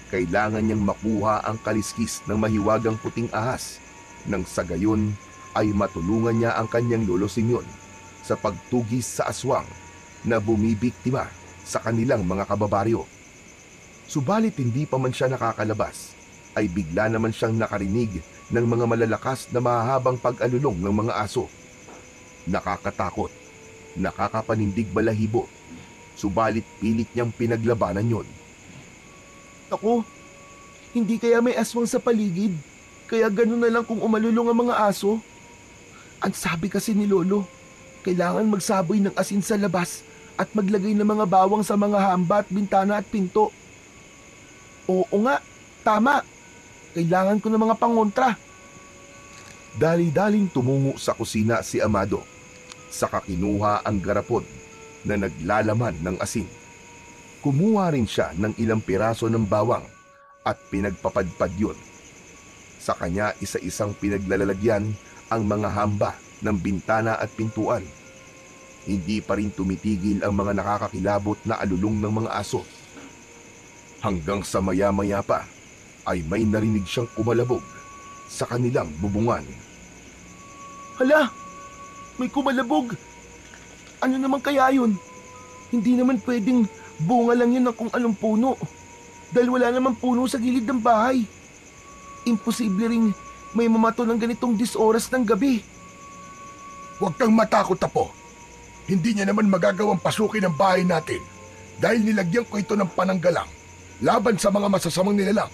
Kailangan niyang makuha ang kaliskis ng mahiwagang puting ahas nang sa gayon ay matulungan niya ang kanyang Lolo Simeon sa pagtugis sa aswang na bumibiktima sa kanilang mga kababaryo. Subalit hindi pa man siya nakakalabas, ay bigla naman siyang nakarinig ng mga malalakas na mahahabang pag-alulong ng mga aso. Nakakatakot, nakakapanindig balahibo, Subalit pilit niyang pinaglabanan yon. Ako, hindi kaya may aswang sa paligid? Kaya ganun na lang kung umalulong ang mga aso? Ang sabi kasi ni Lolo, kailangan magsaboy ng asin sa labas at maglagay ng mga bawang sa mga hamba at bintana at pinto. Oo nga, tama. Kailangan ko ng mga pangontra. Dali-daling tumungo sa kusina si Amado. Saka kinuha ang garapon na naglalaman ng asin. Kumuha rin siya ng ilang piraso ng bawang at pinagpapadpad yun. Sa kanya isa-isang pinaglalalagyan ang mga hamba ng bintana at pintuan. Hindi pa rin tumitigil ang mga nakakakilabot na alulong ng mga aso. Hanggang sa maya-maya pa ay may narinig siyang kumalabog sa kanilang bubungan. Hala, may kumalabog. Ano naman kaya yun? Hindi naman pwedeng bunga lang yun ng kung anong puno. Dahil wala naman puno sa gilid ng bahay. Imposible ring may mamato ng ganitong 10 oras ng gabi. Huwag kang matakot, Apo. Hindi niya naman magagawang pasukin ang bahay natin dahil nilagyan ko ito ng pananggalang laban sa mga masasamang nilalang,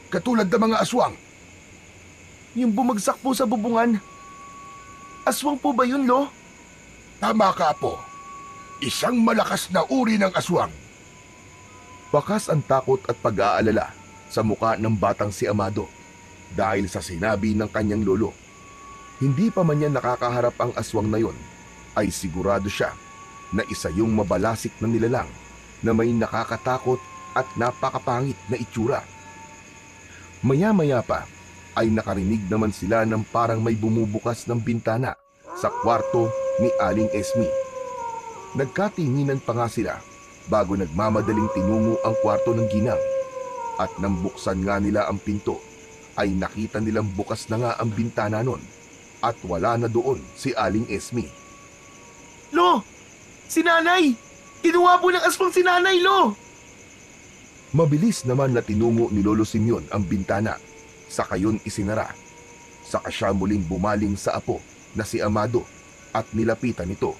katulad ng mga aswang. Yung bumagsak po sa bubungan. Aswang po ba yun, Lo? Tama ka, Apo. Isang malakas na uri ng aswang. Bakas ang takot at pag-aalala sa muka ng batang si Amado dahil sa sinabi ng kanyang lolo. Hindi pa man niya nakakaharap ang aswang na yon, ay sigurado siya na isa yung mabalasik na nilalang na may nakakatakot at napakapangit na itsura. Maya-maya pa ay nakarinig naman sila ng parang may bumubukas ng bintana sa kwarto ni Aling Esmi. Nagkatinginan pa nga sila bago nagmamadaling tinungo ang kwarto ng ginang. At nang buksan nga nila ang pinto, ay nakita nilang bukas na nga ang bintana nun at wala na doon si Aling Esmi. Lo! Si Nanay! Kinuha po ng aswang si Nanay, Lo! Mabilis naman na tinungo ni Lolo Simeon ang bintana, saka yun isinara. Saka siya muling bumaling sa apo na si Amado at nilapitan ito.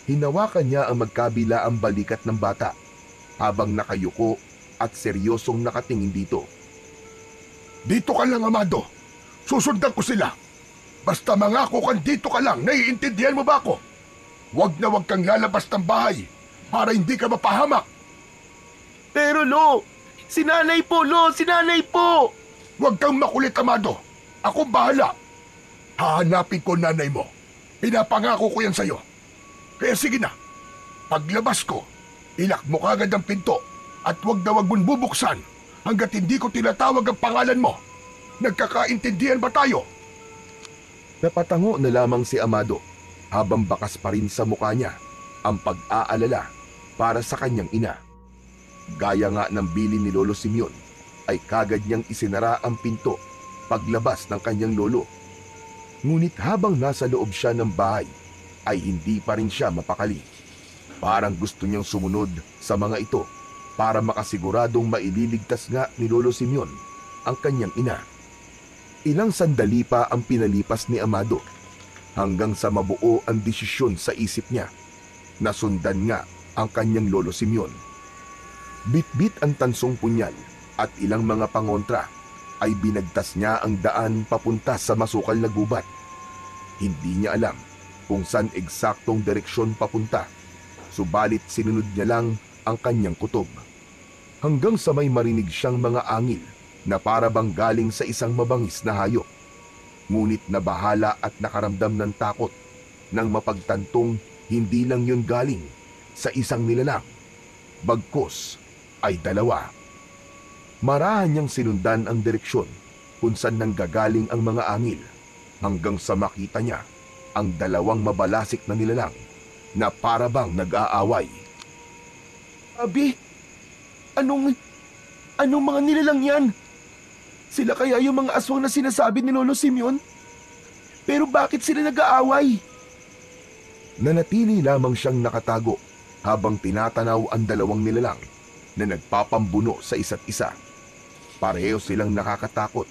Hinawakan niya ang magkabila ang balikat ng bata habang nakayuko at seryosong nakatingin dito. Dito ka lang, Amado. Susundan ko sila. Basta mangako kang dito ka lang, naiintindihan mo ba ako? Huwag na huwag kang lalabas ng bahay para hindi ka mapahamak. Pero, Lo! Si Nanay po, Lo! Si Nanay po! Huwag kang makulit, Amado. Ako bahala. Hahanapin ko nanay mo. Pinapangako ko yan sa'yo. Kaya sige na. Paglabas ko, ilak mo kagad ang pinto at huwag na huwag mong bubuksan hanggat hindi ko tinatawag ang pangalan mo. Nagkakaintindihan ba tayo? Napatango na lamang si Amado habang bakas pa rin sa mukha niya ang pag-aalala para sa kanyang ina. Gaya nga ng bilin ni Lolo Simeon, ay kagad niyang isinara ang pinto paglabas ng kanyang lolo. Ngunit habang nasa loob siya ng bahay, ay hindi pa rin siya mapakali. Parang gusto niyang sumunod sa mga ito para makasiguradong maililigtas nga ni Lolo Simeon ang kanyang ina. Ilang sandali pa ang pinalipas ni Amado hanggang sa mabuo ang desisyon sa isip niya na sundan nga ang kanyang Lolo Simeon. Bit-bit ang tansong punyal at ilang mga pangontra ay binagtas niya ang daan papunta sa masukal na gubat. Hindi niya alam kung saan eksaktong direksyon papunta, subalit sinunod niya lang ang kanyang kutob. Hanggang sa may marinig siyang mga angil na para bang galing sa isang mabangis na hayop. Ngunit nabahala at nakaramdam ng takot nang mapagtantong hindi lang yun galing sa isang nilalang, bagkus ay dalawa. Marahan niyang sinundan ang direksyon kung saan nanggagaling ang mga angil hanggang sa makita niya ang dalawang mabalasik na nilalang na para bang nag-aaway. Abi, anong mga nilalang yan? Sila kaya yung mga aswang na sinasabi ni Lolo Simeon? Pero bakit sila nag-aaway? Nanatili lamang siyang nakatago habang tinatanaw ang dalawang nilalang na nagpapambuno sa isa't isa. Pareho silang nakakatakot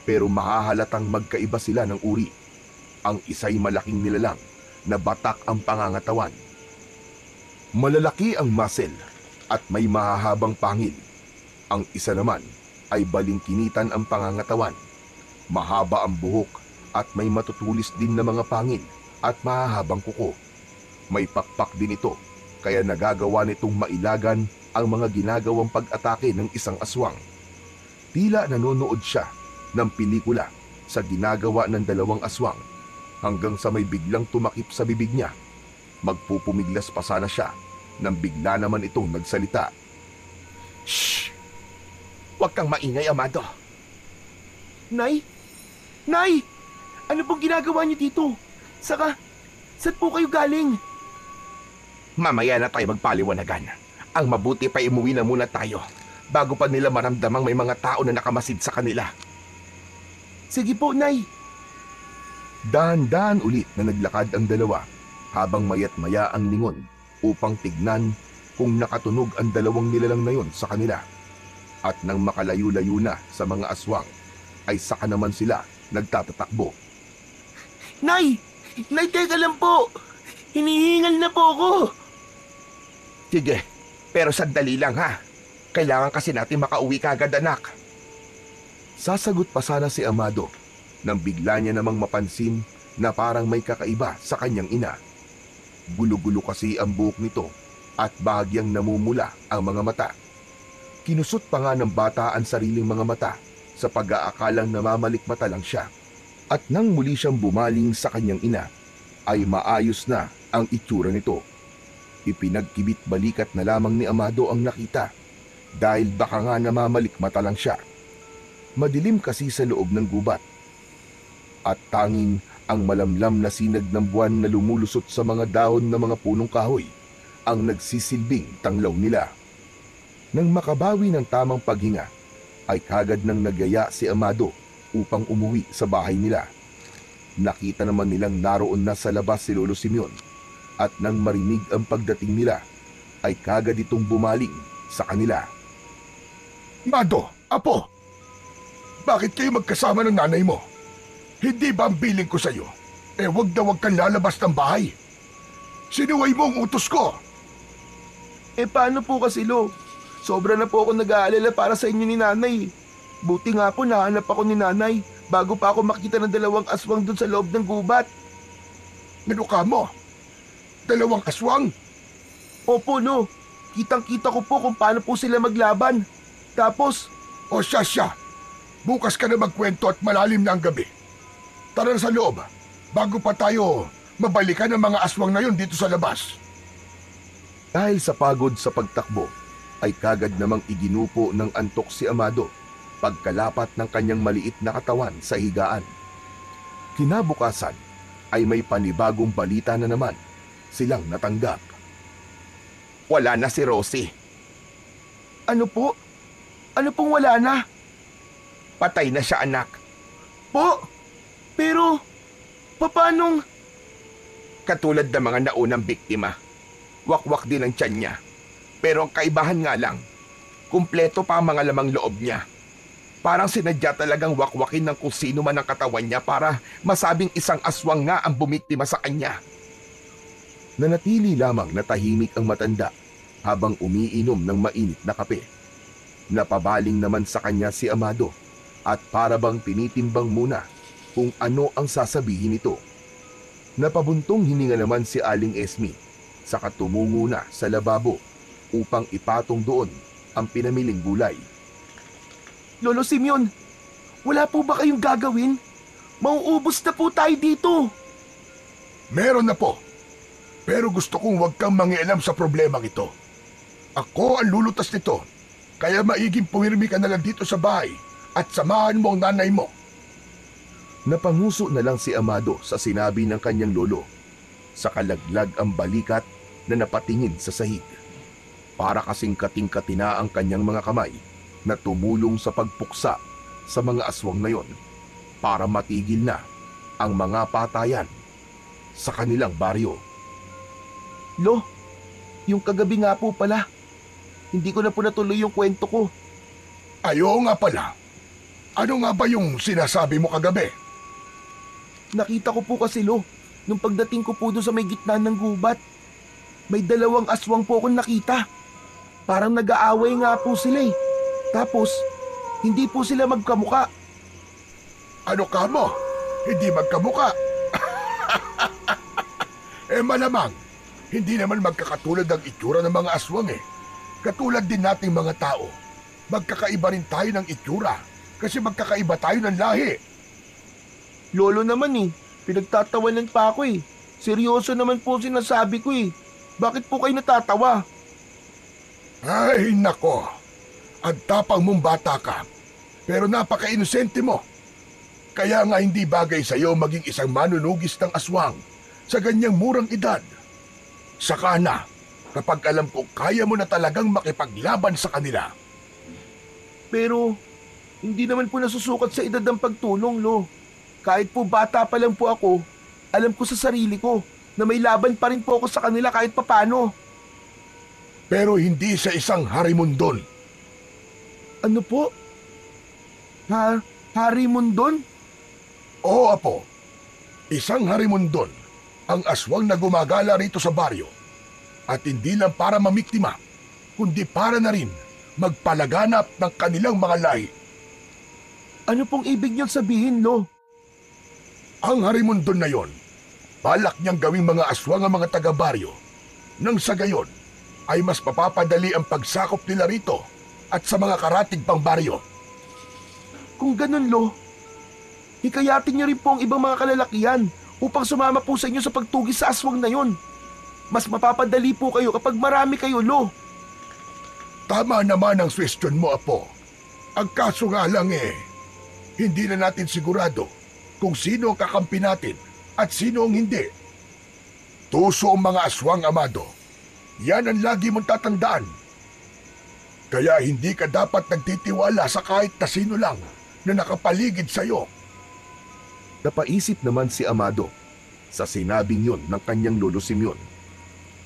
pero mahahalatang magkaiba sila ng uri. Ang isa'y malaking nilalang na batak ang pangangatawan. Malalaki ang muscle at may mahahabang pangil. Ang isa naman ay balingkinitan ang pangangatawan. Mahaba ang buhok at may matutulis din na mga pangil at mahahabang kuko. May pakpak din ito kaya nagagawa nitong mailagan ang mga ginagawang pag-atake ng isang aswang. Tila nanonood siya ng pelikula sa ginagawa ng dalawang aswang hanggang sa may biglang tumakip sa bibig niya. Magpupumiglas pa sana siya nang bigla naman itong nagsalita. Shh! Huwag kang maingay, Amado. Nay? Nay! Ano pong ginagawa niyo dito? Saka, saan po kayo galing? Mamaya na tayo magpaliwanagan. Ang mabuti pa umuwi na muna tayo bago pa nila maramdamang may mga tao na nakamasid sa kanila. Sige po, Nay. Dahan-dahan ulit na naglakad ang dalawa habang mayat maya ang lingon upang tignan kung nakatunog ang dalawang nilalang na yon sa kanila. At nang makalayo-layo na sa mga aswang, ay saka naman sila nagtatatakbo. Nay! Nay, teka lang po! Hinihingal na po ako! Sige, pero sandali lang ha. Kailangan kasi natin makauwi kagad, anak. Sasagot pa sana si Amado nang bigla niya namang mapansin na parang may kakaiba sa kanyang ina. Gulo-gulo kasi ang buhok nito at bahagyang namumula ang mga mata. Kinusot pa nga ng bata ang sariling mga mata sa pag-aakalang namamalikmata lang siya. At nang muli siyang bumaling sa kanyang ina, ay maayos na ang itsura nito. Ipinagkibit balikat na lamang ni Amado ang nakita dahil baka nga namamalikmata lang siya. Madilim kasi sa loob ng gubat at tanging ang malamlam na sinag ng buwan na lumulusot sa mga dahon ng mga punong kahoy ang nagsisilbing tanglaw nila. Nang makabawi ng tamang paghinga, ay kagad nang nagyaya si Amado upang umuwi sa bahay nila. Nakita naman nilang naroon na sa labas si Lolo Simeon at nang marinig ang pagdating nila, ay kagad itong bumaling sa kanila. Mado, Apo! Bakit kayo magkasama ng nanay mo? Hindi ba ang biling ko sa'yo? Wag na wag kang lalabas ng bahay. Sinuway mo ang utos ko. Paano po kasi, Lo? Sobra na po ako nag-aalala para sa inyo ni Nanay. Buti nga po nahanap ako ni Nanay bago pa ako makita ng dalawang aswang dun sa loob ng gubat. Ano ka mo? Dalawang aswang? Opo, Lo. Kitang-kita ko po kung paano po sila maglaban. Tapos, O siya. Bukas ka na magkwento at malalim na ang gabi. Tara na sa loob, bago pa tayo mabalikan ang mga aswang na yon dito sa labas. Dahil sa pagod sa pagtakbo, ay kagad namang iginupo ng antok si Amado pagkalapat ng kanyang maliit na katawan sa higaan. Kinabukasan ay may panibagong balita na naman silang natanggap. Wala na si Rosie. ano po? Ano pong wala na? Patay na siya, anak. Po? Pero, papanong... Katulad ng mga naunang biktima. Wakwak din ang tiyan niya. Pero ang kaibahan nga lang, kumpleto pa ang mga lamang loob niya. Parang sinadya talagang wakwakin ng kung sino man ang katawan niya para masabing isang aswang nga ang bumiktima sa kanya. Nanatili lamang na tahimik ang matanda habang umiinom ng mainit na kape. Napabaling naman sa kanya si Amado at para bang tinitimbang muna kung ano ang sasabihin nito. Napabuntong hininga naman si Aling Esme saka tumungo na sa lababo upang ipatong doon ang pinamiling gulay. Lolo Simeon, wala po ba kayong gagawin? Mauubos na po tayo dito. Meron na po. Pero gusto kong huwag kang mangialam sa problemang ito. Ako ang lulutas nito. Kaya maiging pumirmi ka na lang dito sa bahay at samahan mo ang nanay mo. Napanguso na lang si Amado sa sinabi ng kanyang lolo. Sa kalaglag ang balikat na napatingin sa sahig. Para kasing kating-katina ang kanyang mga kamay na tumulong sa pagpuksa sa mga aswang na yon para matigil na ang mga patayan sa kanilang baryo. Lo, yung kagabi nga po pala. Hindi ko na po natuloy yung kwento ko. Ayo nga pala. Ano nga ba yung sinasabi mo kagabi? Nakita ko po kasi, Lo, nung pagdating ko po doon sa may gitna ng gubat. may dalawang aswang po akong nakita. Parang nag-aaway nga po sila eh. Tapos, hindi po sila magkamuka. Ano ka mo? Hindi magkamuka. Malamang, hindi naman magkakatulad ang itsura ng mga aswang eh. Katulad din nating mga tao. Magkakaiba rin tayo ng itsura kasi magkakaiba tayo ng lahi. Lolo naman eh, pinagtatawanan pa ako eh. Seryoso naman po sinasabi ko eh. Bakit po kayo natatawa? Ay, nako. Ang tapang mong bata ka, pero napaka-inosente mo. Kaya nga hindi bagay sa'yo maging isang manunugis ng aswang sa ganyang murang edad. Saka na, kapag alam ko kaya mo na talagang makipaglaban sa kanila. Pero, hindi naman po nasusukat sa edad ng pagtulong, Lo. Kahit po bata pa lang po ako, alam ko sa sarili ko na may laban pa rin po ako sa kanila kahit papano. Pero hindi sa isang harimundon. Ano po? Harimundon? Oo, Apo. Isang harimundon ang aswang na gumagala rito sa baryo. At hindi lang para mamiktima, kundi para na rin magpalaganap ng kanilang mga lahi. Ano pong ibig niyong sabihin, Lo? Ang harimundon na yon, balak niyang gawing mga aswang ang mga taga-baryo. Nang sa gayon, ay mas mapapadali ang pagsakop nila rito at sa mga karatig pang baryo. Kung ganun, Lo, hikayatin niyo rin po ang ibang mga kalalakihan upang sumama po sa inyo sa pagtugis sa aswang na yon. Mas mapapadali po kayo kapag marami kayo, Lo. Tama naman ang question mo, Apo. Ang kaso nga lang hindi na natin sigurado kung sino ang kakampi natin at sino ang hindi. Tuso ang mga aswang, Amado. Yan ang lagi mong tatandaan. Kaya hindi ka dapat nagtitiwala sa kahit na sino lang na nakapaligid sa'yo. Napaisip naman si Amado sa sinabing yun ng kanyang lolo Simeon.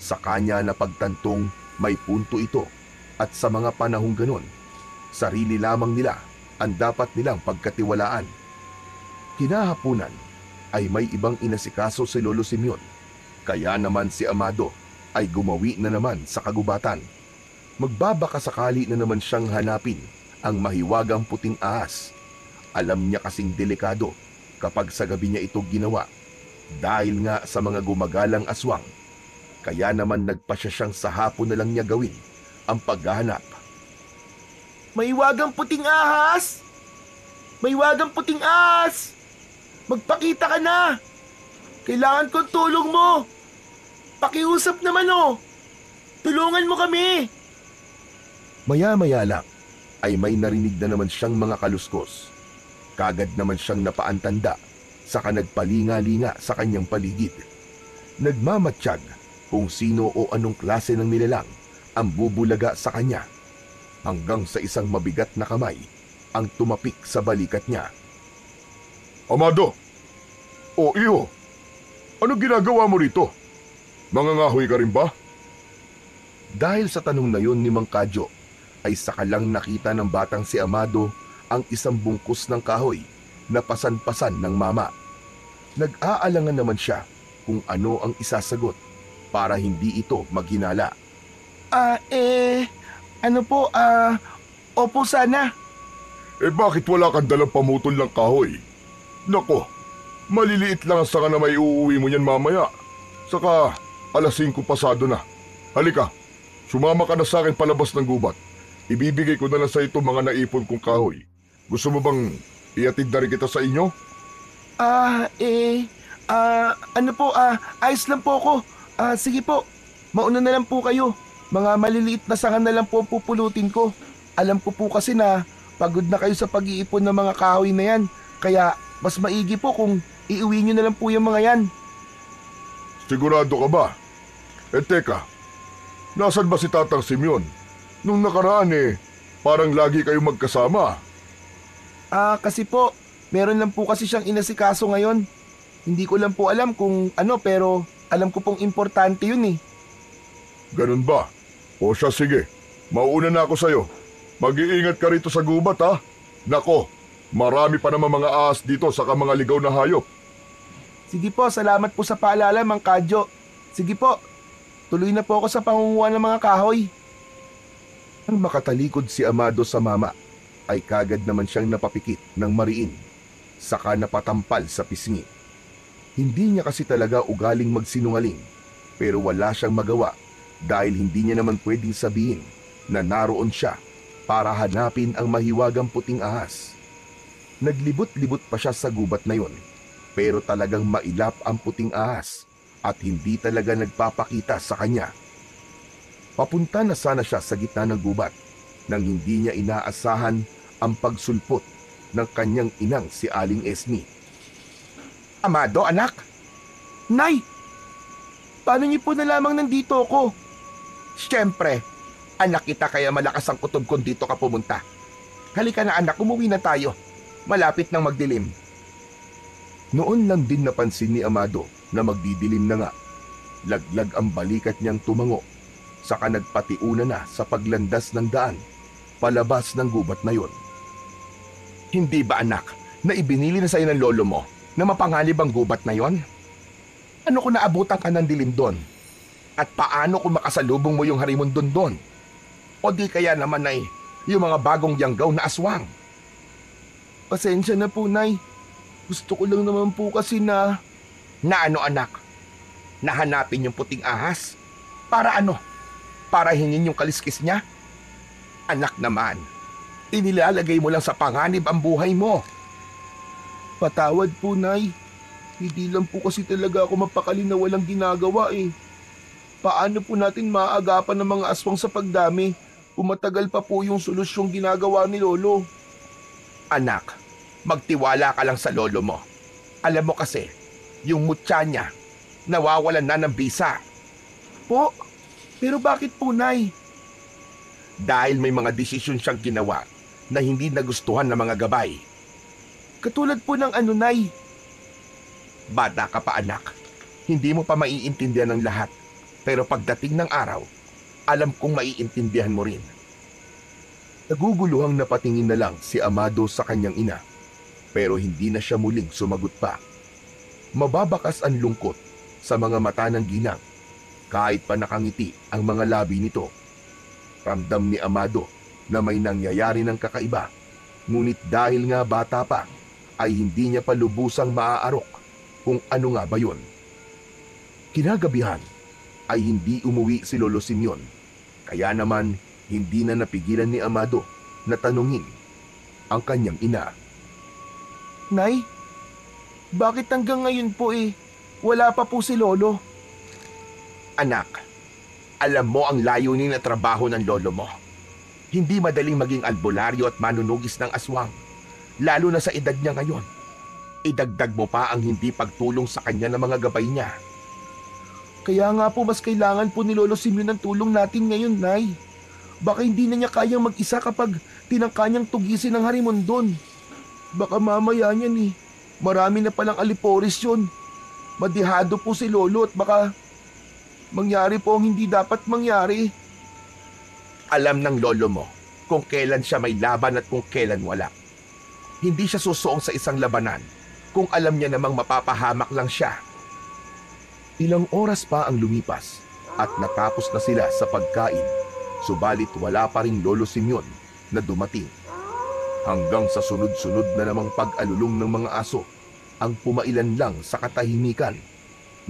Sa kanya na pagtantong may punto ito at sa mga panahong ganon, sarili lamang nila ang dapat nilang pagkatiwalaan. Kinahapunan ay may ibang inasikaso si Lolo Simeon, kaya naman si Amado ay gumawi na naman sa kagubatan. Magbabaka sakali na naman siyang hanapin ang mahiwagang puting ahas. Alam niya kasing delikado kapag sa gabi niya ito ginawa dahil nga sa mga gumagalang aswang. Kaya naman nagpasya siyang sa hapon na lang niya gawin ang paghahanap. Mahiwagang puting ahas! Mahiwagang puting ahas! Magpakita ka na! Kailangan kong tulong mo! Pakiusap naman oh! Tulungan mo kami! Maya-maya lang ay may narinig na naman siyang mga kaluskos. Kagad naman siyang napaantanda, saka nagpalinga-linga sa kanyang paligid. Nagmamatsyag kung sino o anong klase ng nilalang ang bubulaga sa kanya, hanggang sa isang mabigat na kamay ang tumapik sa balikat niya. Amado! O iyo! Ano ginagawa mo rito? Mangangahoy ka rin ba? Dahil sa tanong na yun ni Mang Kadyo, ay saka lang nakita ng batang si Amado ang isang bungkus ng kahoy na pasan-pasan ng mama. Nag-aalangan naman siya kung ano ang isasagot para hindi ito maghinala. Opo sana. Bakit wala kang dalang pamutol ng kahoy? Nako, maliliit lang ang sanga na may uuwi mo yan mamaya. Saka, 5:00 pasado na. Halika, sumama ka na sa akin palabas ng gubat. Ibibigay ko na lang sa ito mga naipon kong kahoy. Gusto mo bang iatid na rin kita sa inyo? Ayos lang po ako. Sige po, mauna na lang po kayo. Mga maliliit na sanga na lang po pupulutin ko. Alam ko po kasi na pagod na kayo sa pag-iipon ng mga kahoy na yan. Kaya mas maigi po kung iuwi nyo na lang po yung mga yan. Sigurado ka ba? Teka, nasan ba si Tatang Simeon? Nung nakaraan parang lagi kayong magkasama. Kasi po, meron lang po kasi siyang inasikaso ngayon. Hindi ko lang po alam kung ano pero alam ko pong importante yun eh. Ganun ba? O siya, sige. Mauuna na ako sa'yo. Mag-iingat ka rito sa gubat, ha? Nako, marami pa naman mga ahas dito saka mga ligaw na hayop. Sige po, salamat po sa paalala, Mang Kadyo. Sige po. Tuloy na po ako sa pangunguha ng mga kahoy. Nang makatalikod si Amado sa mama, ay kagad naman siyang napapikit ng mariin, saka napatampal sa pisngi. Hindi niya kasi talaga ugaling magsinungaling, pero wala siyang magawa dahil hindi niya naman pwedeng sabihin na naroon siya para hanapin ang mahiwagang puting ahas. Naglibot-libot pa siya sa gubat na yon, pero talagang mailap ang puting ahas at hindi talaga nagpapakita sa kanya. Papunta na sana siya sa gitna ng gubat nang hindi niya inaasahan ang pagsulpot ng kanyang inang si Aling Esme. Amado, anak! Nay! Paano niyo po nalamang nandito ako? Siyempre, anak kita kaya malakas ang kutob kung dito ka pumunta. Halika na anak, umuwi na tayo. Malapit nang magdilim. Noon lang din napansin ni Amado na magdidilim na nga. Laglag ang balikat niyang tumango, saka nagpatiuna na sa paglandas ng daan, palabas ng gubat na yon. Hindi ba anak, na ibinili na sa'yo ng lolo mo na mapanganib ang gubat na yon? Ano kung naabutan ka ng dilim doon? At paano kung makasalubong mo yung harimondon doon? O di kaya naman ay yung mga bagong yanggaw na aswang? Pasensya na po, Nay. Gusto ko lang naman po kasi na... Na ano anak? Nahanapin yung puting ahas? Para ano? Para hingin yung kaliskis niya? Anak naman, inilalagay mo lang sa panganib ang buhay mo. Patawad po, Nay. Hindi lang po kasi talaga ako mapakali na walang ginagawa eh. Paano po natin maaagapan ng mga aswang sa pagdami kung matagal pa po yung solusyong ginagawa ni Lolo? Anak, magtiwala ka lang sa lolo mo. Alam mo kasi, yung mutya niya, nawawalan na ng bisa. Po? Pero bakit po, Nay? Dahil may mga desisyon siyang ginawa na hindi nagustuhan ng mga gabay. Katulad po ng ano, Nay? Bata ka pa anak, hindi mo pa maiintindihan ng lahat. Pero pagdating ng araw, alam kong maiintindihan mo rin. Naguguluhang napatingin na lang si Amado sa kanyang ina, pero hindi na siya muling sumagot pa. Mababakas ang lungkot sa mga mata ng ginang, kahit pa nakangiti ang mga labi nito. Ramdam ni Amado na may nangyayari ng kakaiba, ngunit dahil nga bata pa, ay hindi niya pa lubusang maaarok kung ano nga ba yun. Kinagabihan ay hindi umuwi si Lolo Simeon, kaya naman hindi na napigilan ni Amado na tanungin ang kanyang ina. Nay, bakit hanggang ngayon po wala pa po si Lolo? Anak, alam mo ang layunin na trabaho ng lolo mo. Hindi madaling maging albularyo at manunugis ng aswang, lalo na sa edad niya ngayon. Idagdag mo pa ang hindi pagtulong sa kanya ng mga gabay niya. Kaya nga po mas kailangan po ni Lolo Simeon ng tulong natin ngayon, Nay. Baka hindi na niya kayang mag-isa kapag tinangka niyang tugisin ang harimondon. Baka mamaya niyan marami na palang aliporis yun. Madihado po si Lolo at baka mangyari po ang hindi dapat mangyari. Alam ng lolo mo kung kailan siya may laban at kung kailan wala. Hindi siya susuong sa isang labanan kung alam niya namang mapapahamak lang siya. Ilang oras pa ang lumipas at natapos na sila sa pagkain, subalit wala pa ring Lolo Simeon na dumating. Hanggang sa sunod-sunod na namang pag-alulong ng mga aso ang pumailan lang sa katahimikan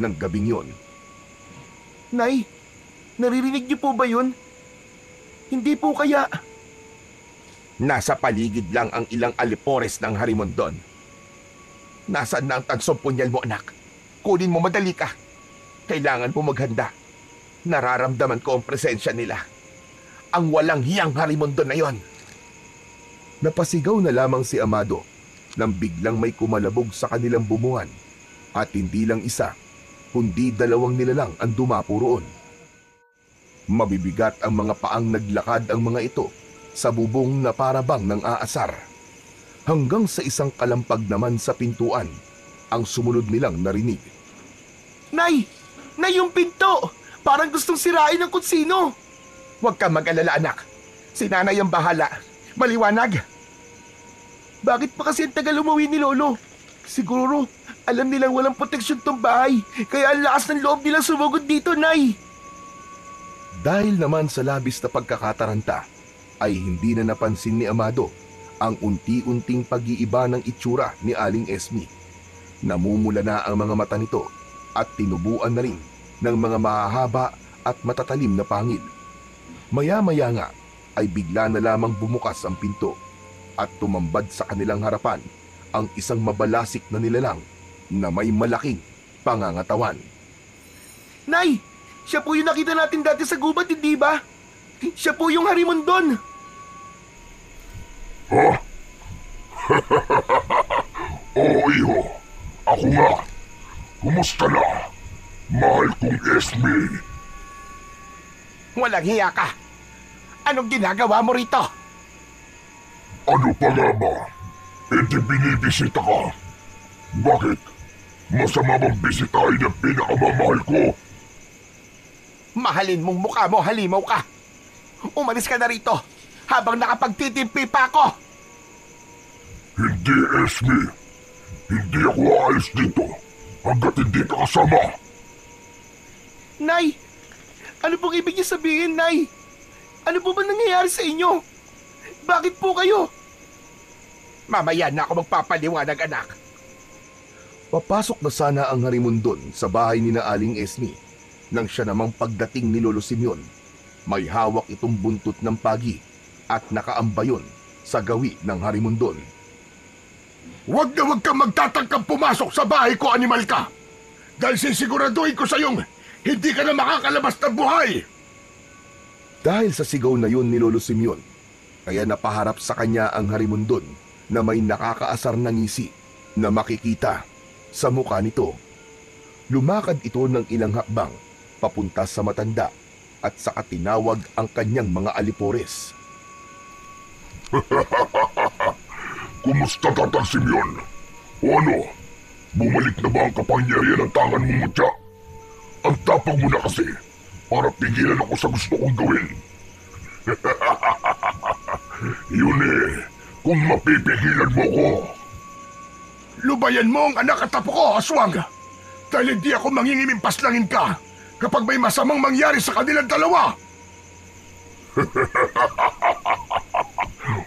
ng gabing yon. Nay, naririnig niyo po ba yun? Hindi po kaya... Nasa paligid lang ang ilang alipores ng harimondon. Nasaan na ang tansong punyal mo anak? Kunin mo, madali ka. Kailangan mo maghanda. Nararamdaman ko ang presensya nila. Ang walang hiyang harimondon na yon. Napasigaw na lamang si Amado nang biglang may kumalabog sa kanilang bubungan at hindi lang isa, kundi 2 nilalang ang dumapo roon. Mabibigat ang mga paang naglakad ang mga ito sa bubong na parabang ng aasar. Hanggang sa isang kalampag naman sa pintuan ang sumunod nilang narinig. Nay! Nay, yung pinto! Parang gustong sirain ng kutsino! Huwag kang mag-alala anak. Si nanay ang bahala. Maliwanag. Bakit pa kasi ang tagal umuwi ni Lolo? Siguro, alam nilang walang proteksyon tong bahay. Kaya ang lakas ng loob nilang sumugod dito, Nay. Dahil naman sa labis na pagkakataranta, ay hindi na napansin ni Amado ang unti-unting pag-iiba ng itsura ni Aling Esme. Namumula na ang mga mata nito at tinubuan na rin ng mga mahahaba at matatalim na pangil. Maya-maya nga ay bigla na lamang bumukas ang pinto at tumambad sa kanilang harapan ang isang mabalasik na nilalang na may malaking pangangatawan. Nay! Siya po yung nakita natin dati sa gubat, hindi ba? Siya po yung Harimondon! Ha? Oo, iho. Ako nga. Kumusta na? Mahal kong Esme. Walang hiya ka. Anong ginagawa mo rito? Ano pa nga ba? E di binibisita ka. Bakit? Masama bang bisitahin ang pinakamamahal ko? Mahalin mong mukha mo, halimaw ka. Umalis ka na rito habang nakapagtitimpi pa ako. Hindi, Esme. Hindi ako aalis dito hanggat hindi ka kasama. Nay! Ano pong ibig niyo sabihin, Nay? Ano po ba nangyayari sa inyo? Bakit po kayo? Mamaya na ako magpapaliwanag, anak. Papasok na sana ang Harimondon sa bahay ni na Aling Esme nang siya namang pagdating ni Lolo Simeon. May hawak itong buntot ng pagi at nakaambayon sa gawi ng Harimondon. Huwag na huwag kang magtatangkang pumasok sa bahay ko, animal ka! Dahil sisiguraduhin ko sa iyong hindi ka na makakalabas ng buhay! Dahil sa sigaw na yun ni Lolo Simeon, kaya napaharap sa kanya ang Harimondon na may nakakaasar na ngisi na makikita sa mukha nito. Lumakad ito ng ilang hakbang papunta sa matanda at saka tinawag ang kanyang mga alipores. Kumusta, Tatang Simeon? O ano? Bumalik na ba ang kapangyarihan ng tangan mo, mutya? Ang tapang mo na kasi para pigilan ako sa gusto kong gawin. Yun kung mapipigilan mo ko. Lubayan mo ang anak at apo ko, aswang! Dahil hindi ako mangingimimpas-langin ka kapag may masamang mangyari sa kanilang dalawa!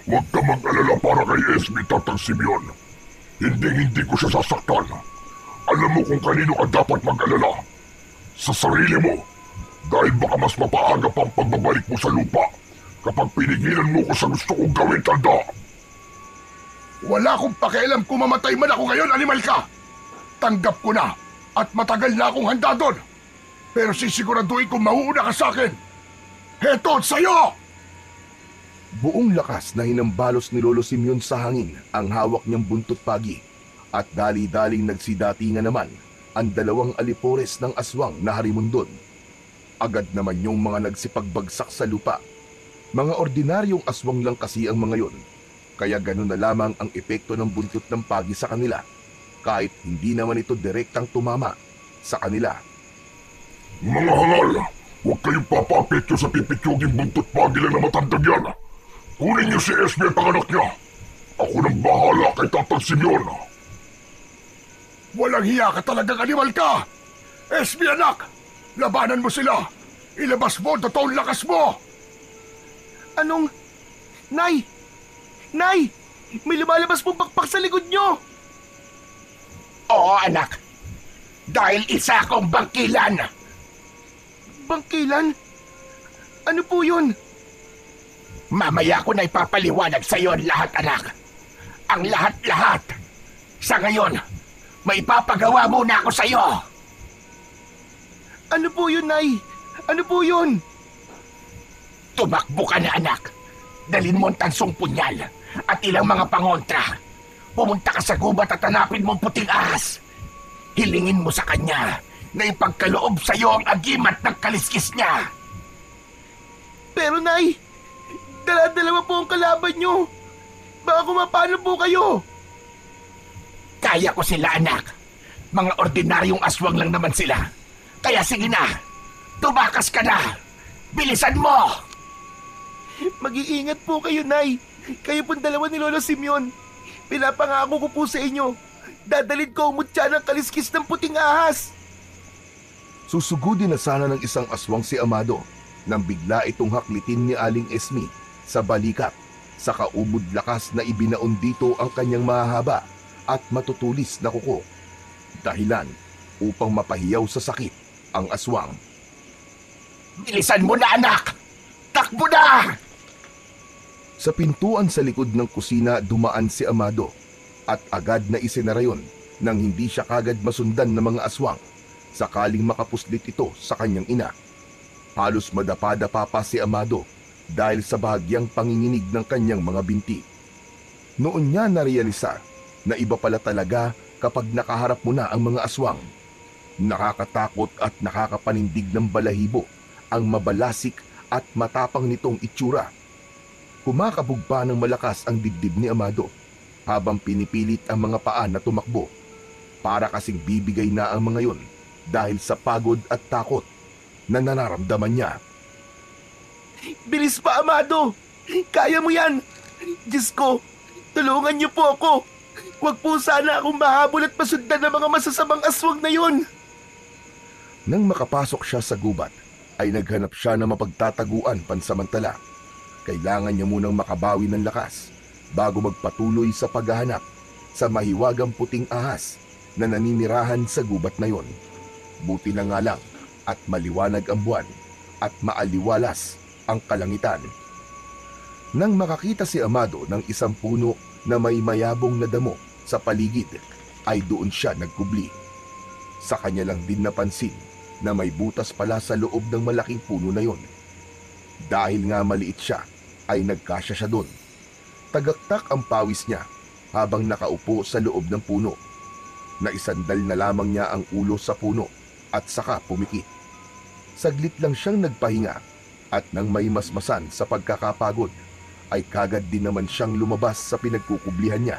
Huwag ka mag-alala para kay Esme, Tatang Simeon. Hindi ko siya sasaktan. Alam mo kung kanino ka dapat mag-alala. Sa sarili mo. Dahil baka mas mapaaga pa ang pagbabalik mo sa lupa kapag pinigilan mo ko sa gusto kong gawin, tanda. Wala akong pakialam kung mamatay man ako ngayon, animal ka. Tanggap ko na at matagal na akong handa doon. Pero sisiguraduhin kong mauuna ka sa akin. Heto, sa'yo! Buong lakas na hinambalos ni Lolo Simeon sa hangin ang hawak niyang buntot pagi at dali-daling nagsidatingan naman ang dalawang alipores ng aswang na Harimondon. Agad naman yung mga nagsipagbagsak sa lupa. Mga ordinaryong aswang lang kasi ang mga yon, kaya ganun na lamang ang epekto ng buntot ng pagi sa kanila kahit hindi naman ito direktang tumama sa kanila. Mga hangal, huwag kayong papapekyo sa pipitsuging buntot pagi lang na matandang yan. Kunin niyo si Esme at ang anak niya. Ako nang bahala kay Tatang Simeon. Walang hiya ka talagang animal ka! Esme, anak! Labanan mo sila! Ilabas mo ang totoong lakas mo! Anong... Nay! Nay! May lumalabas pong pakpak sa likod nyo! Oo, anak. Dahil isa akong bangkilan. Bangkilan? Ano po yun? Mamaya ko na ipapaliwanag sa iyo ang lahat, anak. Ang lahat-lahat. Sa ngayon, may papagawa muna ako sa iyo. Ano po yun, Nay? Ano po yun? Tumakbo ka na, anak. Dalhin mo ang tansong punyal at ilang mga pangontra. Pumunta ka sa gubat at hanapin mo ang puting ahas. Hilingin mo sa kanya na ipagkaloob sa iyo ang agimat ng kaliskis niya. Pero, Nay, dala-dalawa po ang kalaban nyo. Baka kumapano po kayo. Kaya ko sila, anak. Mga ordinaryong aswang lang naman sila. Kaya sige na, tumakas ka na. Bilisan mo! Mag-iingat po kayo, Nay. Kayo pong dalawa ni Lolo Simeon. Pinapangako ko po sa inyo. Dadalhin ko ang mutya ng kaliskis ng puting ahas. Susugudin na sana ng isang aswang si Amado nang bigla itong haklitin ni Aling Esmi sa balikat sa kaubod lakas na ibinaon dito ang kanyang mahahaba at matutulis na kuko. Dahilan upang mapahiyaw sa sakit ang aswang. Bilisan mo na, anak! Takbo na! Sa pintuan sa likod ng kusina dumaan si Amado at agad na isinara yon nang hindi siya kagad masundan ng mga aswang sakaling makapuslit ito sa kanyang ina. Halos madapa-dapa pa si Amado dahil sa bahagyang panginginig ng kanyang mga binti. Noon niya narealisa na iba pala talaga kapag nakaharap mo na ang mga aswang. Nakakatakot at nakakapanindig ng balahibo ang mabalasik at matapang nitong itsura. Kumakabog pa ng malakas ang dibdib ni Amado habang pinipilit ang mga paa na tumakbo. Para kasing bibigay na ang mga yon dahil sa pagod at takot na nararamdaman niya. Bilis pa, Amado! Kaya mo yan! Diyos ko, tulungan niyo po ako! Huwag po sana akong mahabol at masundan ng mga masasamang aswang na yon! Nang makapasok siya sa gubat, ay naghanap siya ng mapagtataguan pansamantala. Kailangan niya munang makabawi ng lakas bago magpatuloy sa paghahanap sa mahiwagang puting ahas na naninirahan sa gubat na yon. Buti na nga lang at maliwanag ang buwan at maaliwalas ang kalangitan. Nang makakita si Amado ng isang puno na may mayabong na damo sa paligid, ay doon siya nagkubli. Sa kanya lang din napansin na may butas pala sa loob ng malaking puno na yon. Dahil nga maliit siya, ay nagkasya siya doon. Tagaktak ang pawis niya habang nakaupo sa loob ng puno. Naisandal na lamang niya ang ulo sa puno at saka pumikit. Saglit lang siyang nagpahinga at nang may masmasan sa pagkakapagod, ay kagad din naman siyang lumabas sa pinagkukublihan niya.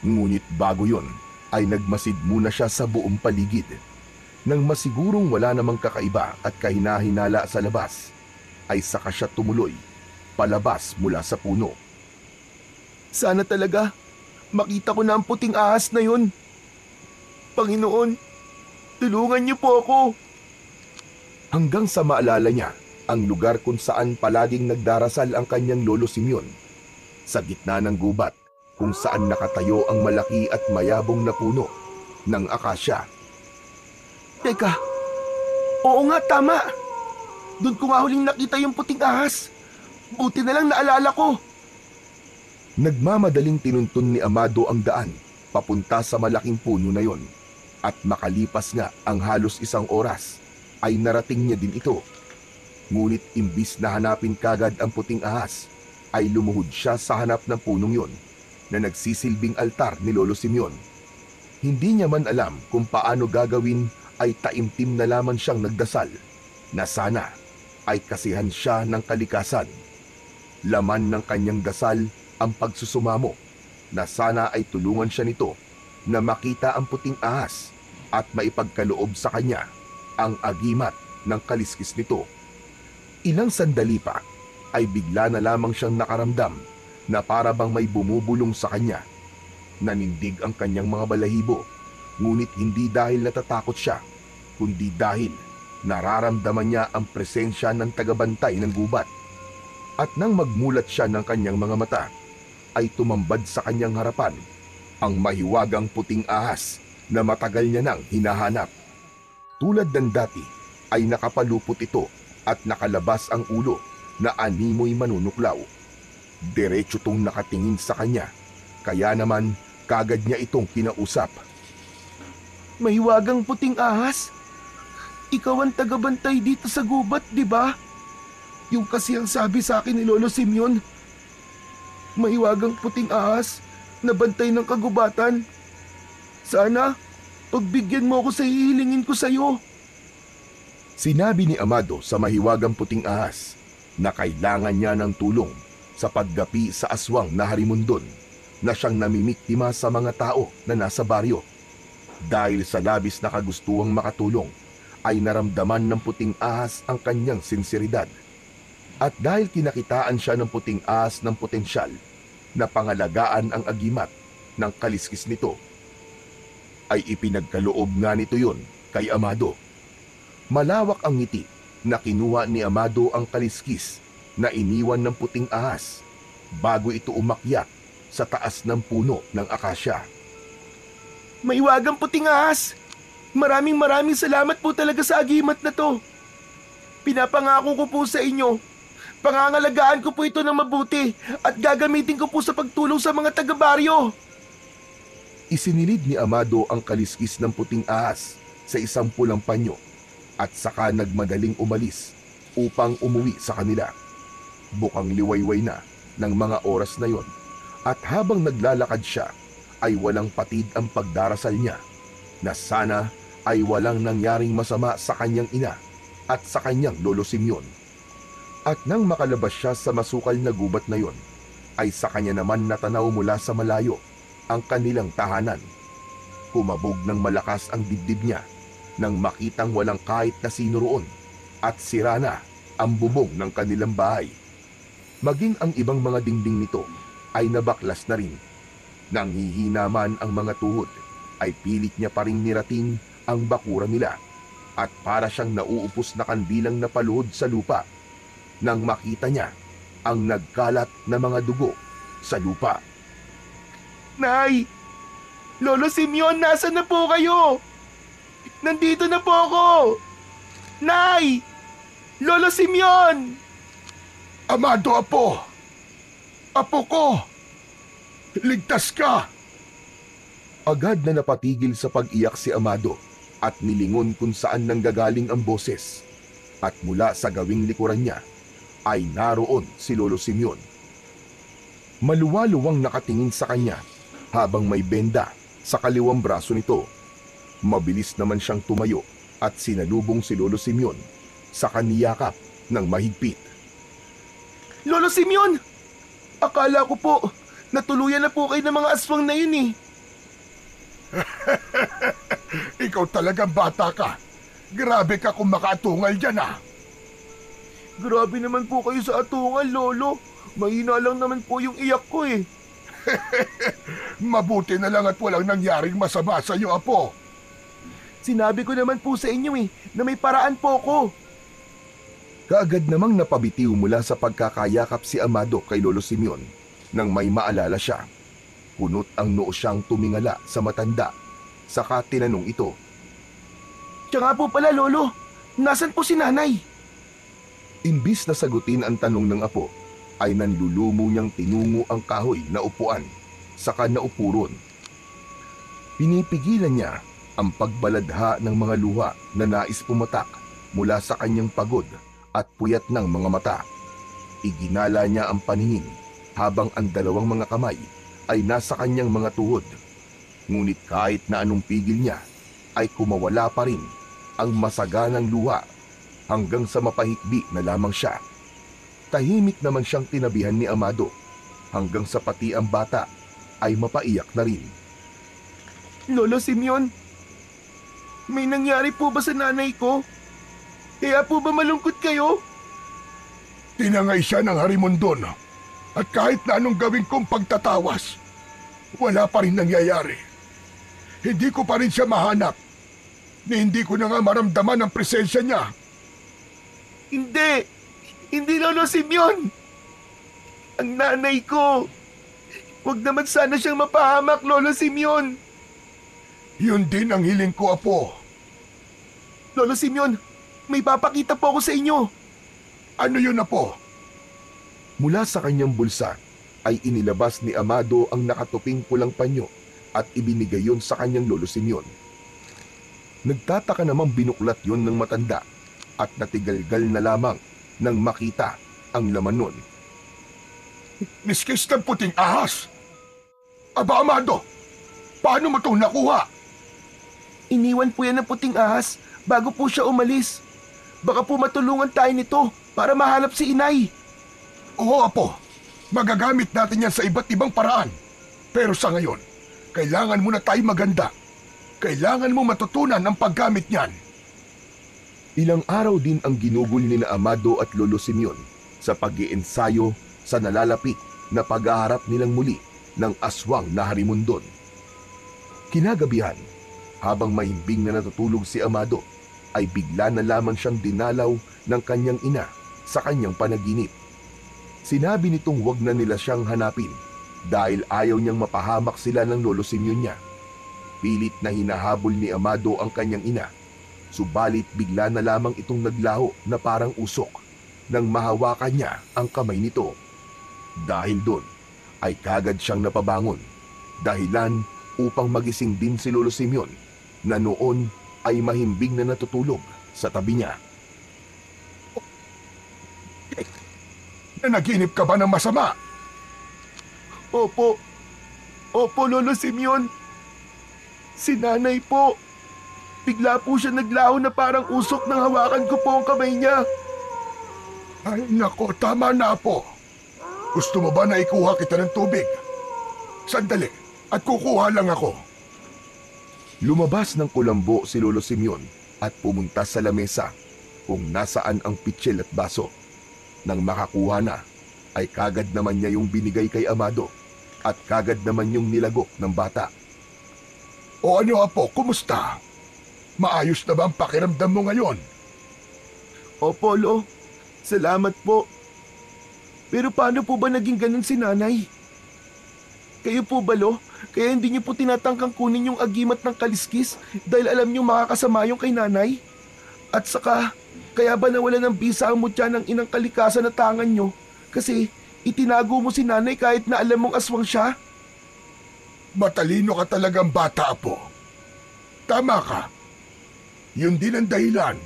Ngunit bago yon, ay nagmasid muna siya sa buong paligid. Nang masigurong wala namang kakaiba at kahinahinala sa labas, ay saka siya tumuloy palabas mula sa puno. Sana talaga makita ko na ang puting ahas na yon. Panginoon, tulungan niyo po ako. Hanggang sa maalala niya ang lugar kung saan palaging nagdarasal ang kanyang lolo Simeon, sa gitna ng gubat kung saan nakatayo ang malaki at mayabong na puno ng akasya. Teka, oo nga, tama. Doon ko nga huling nakita yung puting ahas. Buti na lang naalala ko. Nagmamadaling tinuntun ni Amado ang daan papunta sa malaking puno na yon, at makalipas nga ang halos isang oras ay narating niya din ito. Ngunit imbis na hanapin kagad ang puting ahas, ay lumuhod siya sa hanap ng punong yon na nagsisilbing altar ni Lolo Simeon. Hindi niya man alam kung paano gagawin, ay taimtim na lamang siyang nagdasal na sana ay kasihan siya ng kalikasan. Laman ng kanyang dasal ang pagsusumamo na sana ay tulungan siya nito na makita ang puting ahas at maipagkaloob sa kanya ang agimat ng kaliskis nito. Ilang sandali pa ay bigla na lamang siyang nakaramdam na para bang may bumubulong sa kanya. Nanindig ang kanyang mga balahibo, ngunit hindi dahil natatakot siya, kundi dahil nararamdaman niya ang presensya ng tagabantay ng gubat. At nang magmulat siya ng kanyang mga mata, ay tumambad sa kanyang harapan ang mahiwagang puting ahas na matagal niya nang hinahanap. Tulad ng dati ay nakapalupot ito at nakalabas ang ulo na animoy manunuklaw. Diretso tong nakatingin sa kanya, kaya naman kagad niya itong kinausap. Mahiwagang puting ahas? Ikaw ang tagabantay dito sa gubat, di ba? Yung kasi ang sabi sa akin ni Lolo Simeon. Mahiwagang puting ahas na bantay ng kagubatan. Sana, pagbigyan mo ako sa hihilingin ko sa'yo. Sinabi ni Amado sa mahiwagang puting ahas na kailangan niya ng tulong sa paggapi sa aswang na harimundon na siyang namimiktima sa mga tao na nasa baryo. Dahil sa labis na kagustuhang makatulong, ay naramdaman ng puting ahas ang kanyang sinseridad. At dahil kinakitaan siya ng puting ahas ng potensyal na pangalagaan ang agimat ng kaliskis nito, ay ipinagkaloob nga nito yon kay Amado. Malawak ang ngiti na kinuha ni Amado ang kaliskis na iniwan ng puting ahas bago ito umakyat sa taas ng puno ng akasya. Maiwagang puting ahas! Maraming salamat po talaga sa agimat na to. Pinapangako ko po sa inyo, pangangalagaan ko po ito ng mabuti at gagamitin ko po sa pagtulong sa mga taga-baryo. Isinilid ni Amado ang kaliskis ng puting ahas sa isang pulang panyo at saka nagmadaling umalis upang umuwi sa kanila. Bukang liwayway na ng mga oras na yon at habang naglalakad siya ay walang patid ang pagdarasal niya na sana ay walang nangyaring masama sa kanyang ina at sa kanyang lolo Simeon. At nang makalabas siya sa masukal na gubat na yon, ay sa kanya naman natanaw mula sa malayo ang kanilang tahanan. Kumabog ng malakas ang dibdib niya nang makitang walang kahit na sino roon at sira na ang bubong ng kanilang bahay. Maging ang ibang mga dingding nito ay nabaklas na rin. Nang hihina man ang mga tuhod, ay pilit niya pa ring nirating ang bakura nila at para siyang nauupos na kandilang napaluhod sa lupa nang makita niya ang nagkalat na mga dugo sa lupa. Nay! Lolo Simeon, nasan na po kayo? Nandito na po ako! Nay! Lolo Simeon! Amado, apo! Apo ko! Ligtas ka! Agad na napatigil sa pag-iyak si Amado at nilingon kung saan nanggagaling ang boses. At mula sa gawing likuran niya ay naroon si Lolo Simeon. Maluwaluwang nakatingin sa kanya habang may benda sa kaliwang braso nito. Mabilis naman siyang tumayo at sinalubong si Lolo Simeon sa kaniyakap ng mahigpit. Lolo Simeon! Akala ko po, natuluyan na po kayo ng mga aswang na yun eh. Ikaw talagang bata ka. Grabe ka kung makaatungal dyan ah. Grabe naman po kayo sa atungal, Lolo. Mahina lang naman po yung iyak ko eh. Mabuti na lang at walang nangyaring masama sa iyo, apo. Sinabi ko naman po sa inyo eh, na may paraan po ko. Kaagad namang napabitiw mula sa pagkakayakap si Amado kay Lolo Simeon nang may maalala siya. Punot ang noo siyang tumingala sa matanda, saka tinanong ito. Siya nga po pala, Lolo. Nasaan po si nanay? Imbis na sagutin ang tanong ng apo, ay nanlulumo niyang tinungo ang kahoy na upuan, saka naupo ron. Pinipigilan niya ang pagbaladha ng mga luha na nais pumatak mula sa kanyang pagod at puyat ng mga mata. Iginala niya ang paningin habang ang dalawang mga kamay ay nasa kanyang mga tuhod. Ngunit kahit na anong pigil niya, ay kumawala pa rin ang masaganang luha hanggang sa mapahikbi na lamang siya. Tahimik naman siyang tinabihan ni Amado hanggang sa pati ang bata ay mapaiyak na rin. Lolo Simeon, may nangyari po ba sa nanay ko? Kaya po ba malungkot kayo? Tinangay siya ng harimondon. At kahit na anong gawin kong pagtatawas, wala pa rin nangyayari. Hindi ko pa rin siya mahanap. Ni hindi ko na nga maramdaman ang presensya niya. Hindi! Hindi, Lolo Simeon! Ang nanay ko! Huwag naman sana siyang mapahamak, Lolo Simeon! Yun din ang hiling ko, apo. Lolo Simeon, may papakita po ako sa inyo. Ano yun, apo? Mula sa kanyang bulsa ay inilabas ni Amado ang nakatuping pulang panyo at ibinigay yon sa kanyang Lolo Simeon. Nagtataka namang binuklat yon ng matanda at natigalgal na lamang nang makita ang laman nun. Miskis ng puting ahas! Aba, Amado! Paano mo itong nakuha? Iniwan po yan ng puting ahas bago po siya umalis. Baka po matulungan tayo nito para mahanap si inay. Oo, apo. Magagamit natin yan sa iba't ibang paraan. Pero sa ngayon, kailangan mo na tayo maganda. Kailangan mo matutunan ang paggamit niyan. Ilang araw din ang ginugol ni na Amado at Lolo Simeon sa pag-iensayo sa nalalapit na pag-aharap nilang muli ng aswang na harimondon. Kinagabihan, habang mahimbing na natutulog si Amado, ay bigla na lamang siyang dinalaw ng kanyang ina sa kanyang panaginip. Sinabi nitong huwag na nila siyang hanapin dahil ayaw niyang mapahamak sila ng lolo Simeon niya. Pilit na hinahabol ni Amado ang kanyang ina, subalit bigla na lamang itong naglaho na parang usok nang mahawakan niya ang kamay nito. Dahil doon ay kagad siyang napabangon, dahilan upang magising din si Lolo Simeon na noon ay mahimbing na natutulog sa tabi niya. Nanaginip ka ba ng masama? Opo. Opo, Lolo Simeon. Si nanay po. Bigla po siya naglaho na parang usok nang hawakan ko po ang kamay niya. Ay nako, tama na po. Gusto mo ba na ikuha kita ng tubig? Sandali, at kukuha lang ako. Lumabas ng kulambo si Lolo Simeon at pumunta sa lamesa kung nasaan ang pitsil at baso. Nang makakuha na, ay kagad naman niya yung binigay kay Amado at kagad naman yung nilagok ng bata. O ano apo, kumusta? Maayos na ba ang pakiramdam mo ngayon? Opo, Lo. Salamat po. Pero paano po ba naging ganun si nanay? Kayo po ba, Lo? Kaya hindi niyo po tinatangkang kunin yung agimat ng kaliskis dahil alam niyo makakasama yung kay nanay? At saka, kaya ba nawala ng bisa ang mutya ng inang kalikasan na tangan niyo? Kasi itinago mo si nanay kahit na alam mong aswang siya? Matalino ka talagang bata, apo. Tama ka. Yun din ang dahilan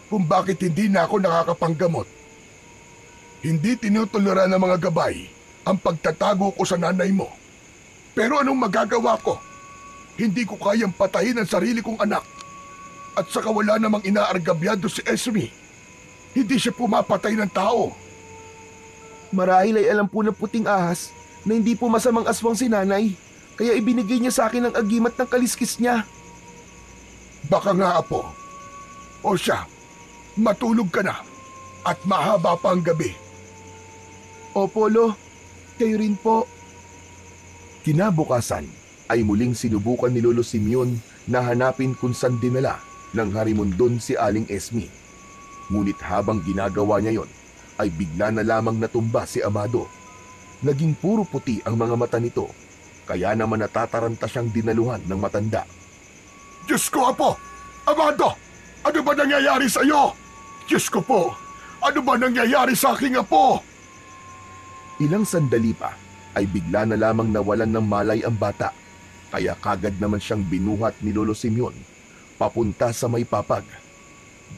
kung bakit hindi na ako nakakapanggamot. Hindi tinutulura ng mga gabay ang pagtatago ko sa nanay mo. Pero anong magagawa ko? Hindi ko kayang patayin ang sarili kong anak. At saka wala namang inaargabyado si Esme. Hindi siya pumapatay ng tao. Marahil ay alam po ng puting ahas na hindi po masamang aswang si nanay. Kaya ibinigay niya sa akin ang agimat ng kaliskis niya. Baka nga, apo. O siya, matulog ka na at mahaba pa ang gabi. Opo, Lo. Kayo rin po. Kinabukasan ay muling sinubukan ni Lolo Simeon na hanapin kung saan dinala ng Harimondon si Aling Esme. Ngunit habang ginagawa niya yon, ay bigla na lamang natumba si Amado. Naging puro puti ang mga mata nito, kaya naman natataranta siyang dinaluhan ng matanda. Diyos ko, apo! Amado! Ano ba nangyayari sa iyo? Diyos ko po! Ano ba nangyayari sa aking apo? Ilang sandali pa ay bigla na lamang nawalan ng malay ang bata, kaya kagad naman siyang binuhat ni Lolo Simeon papunta sa may papag.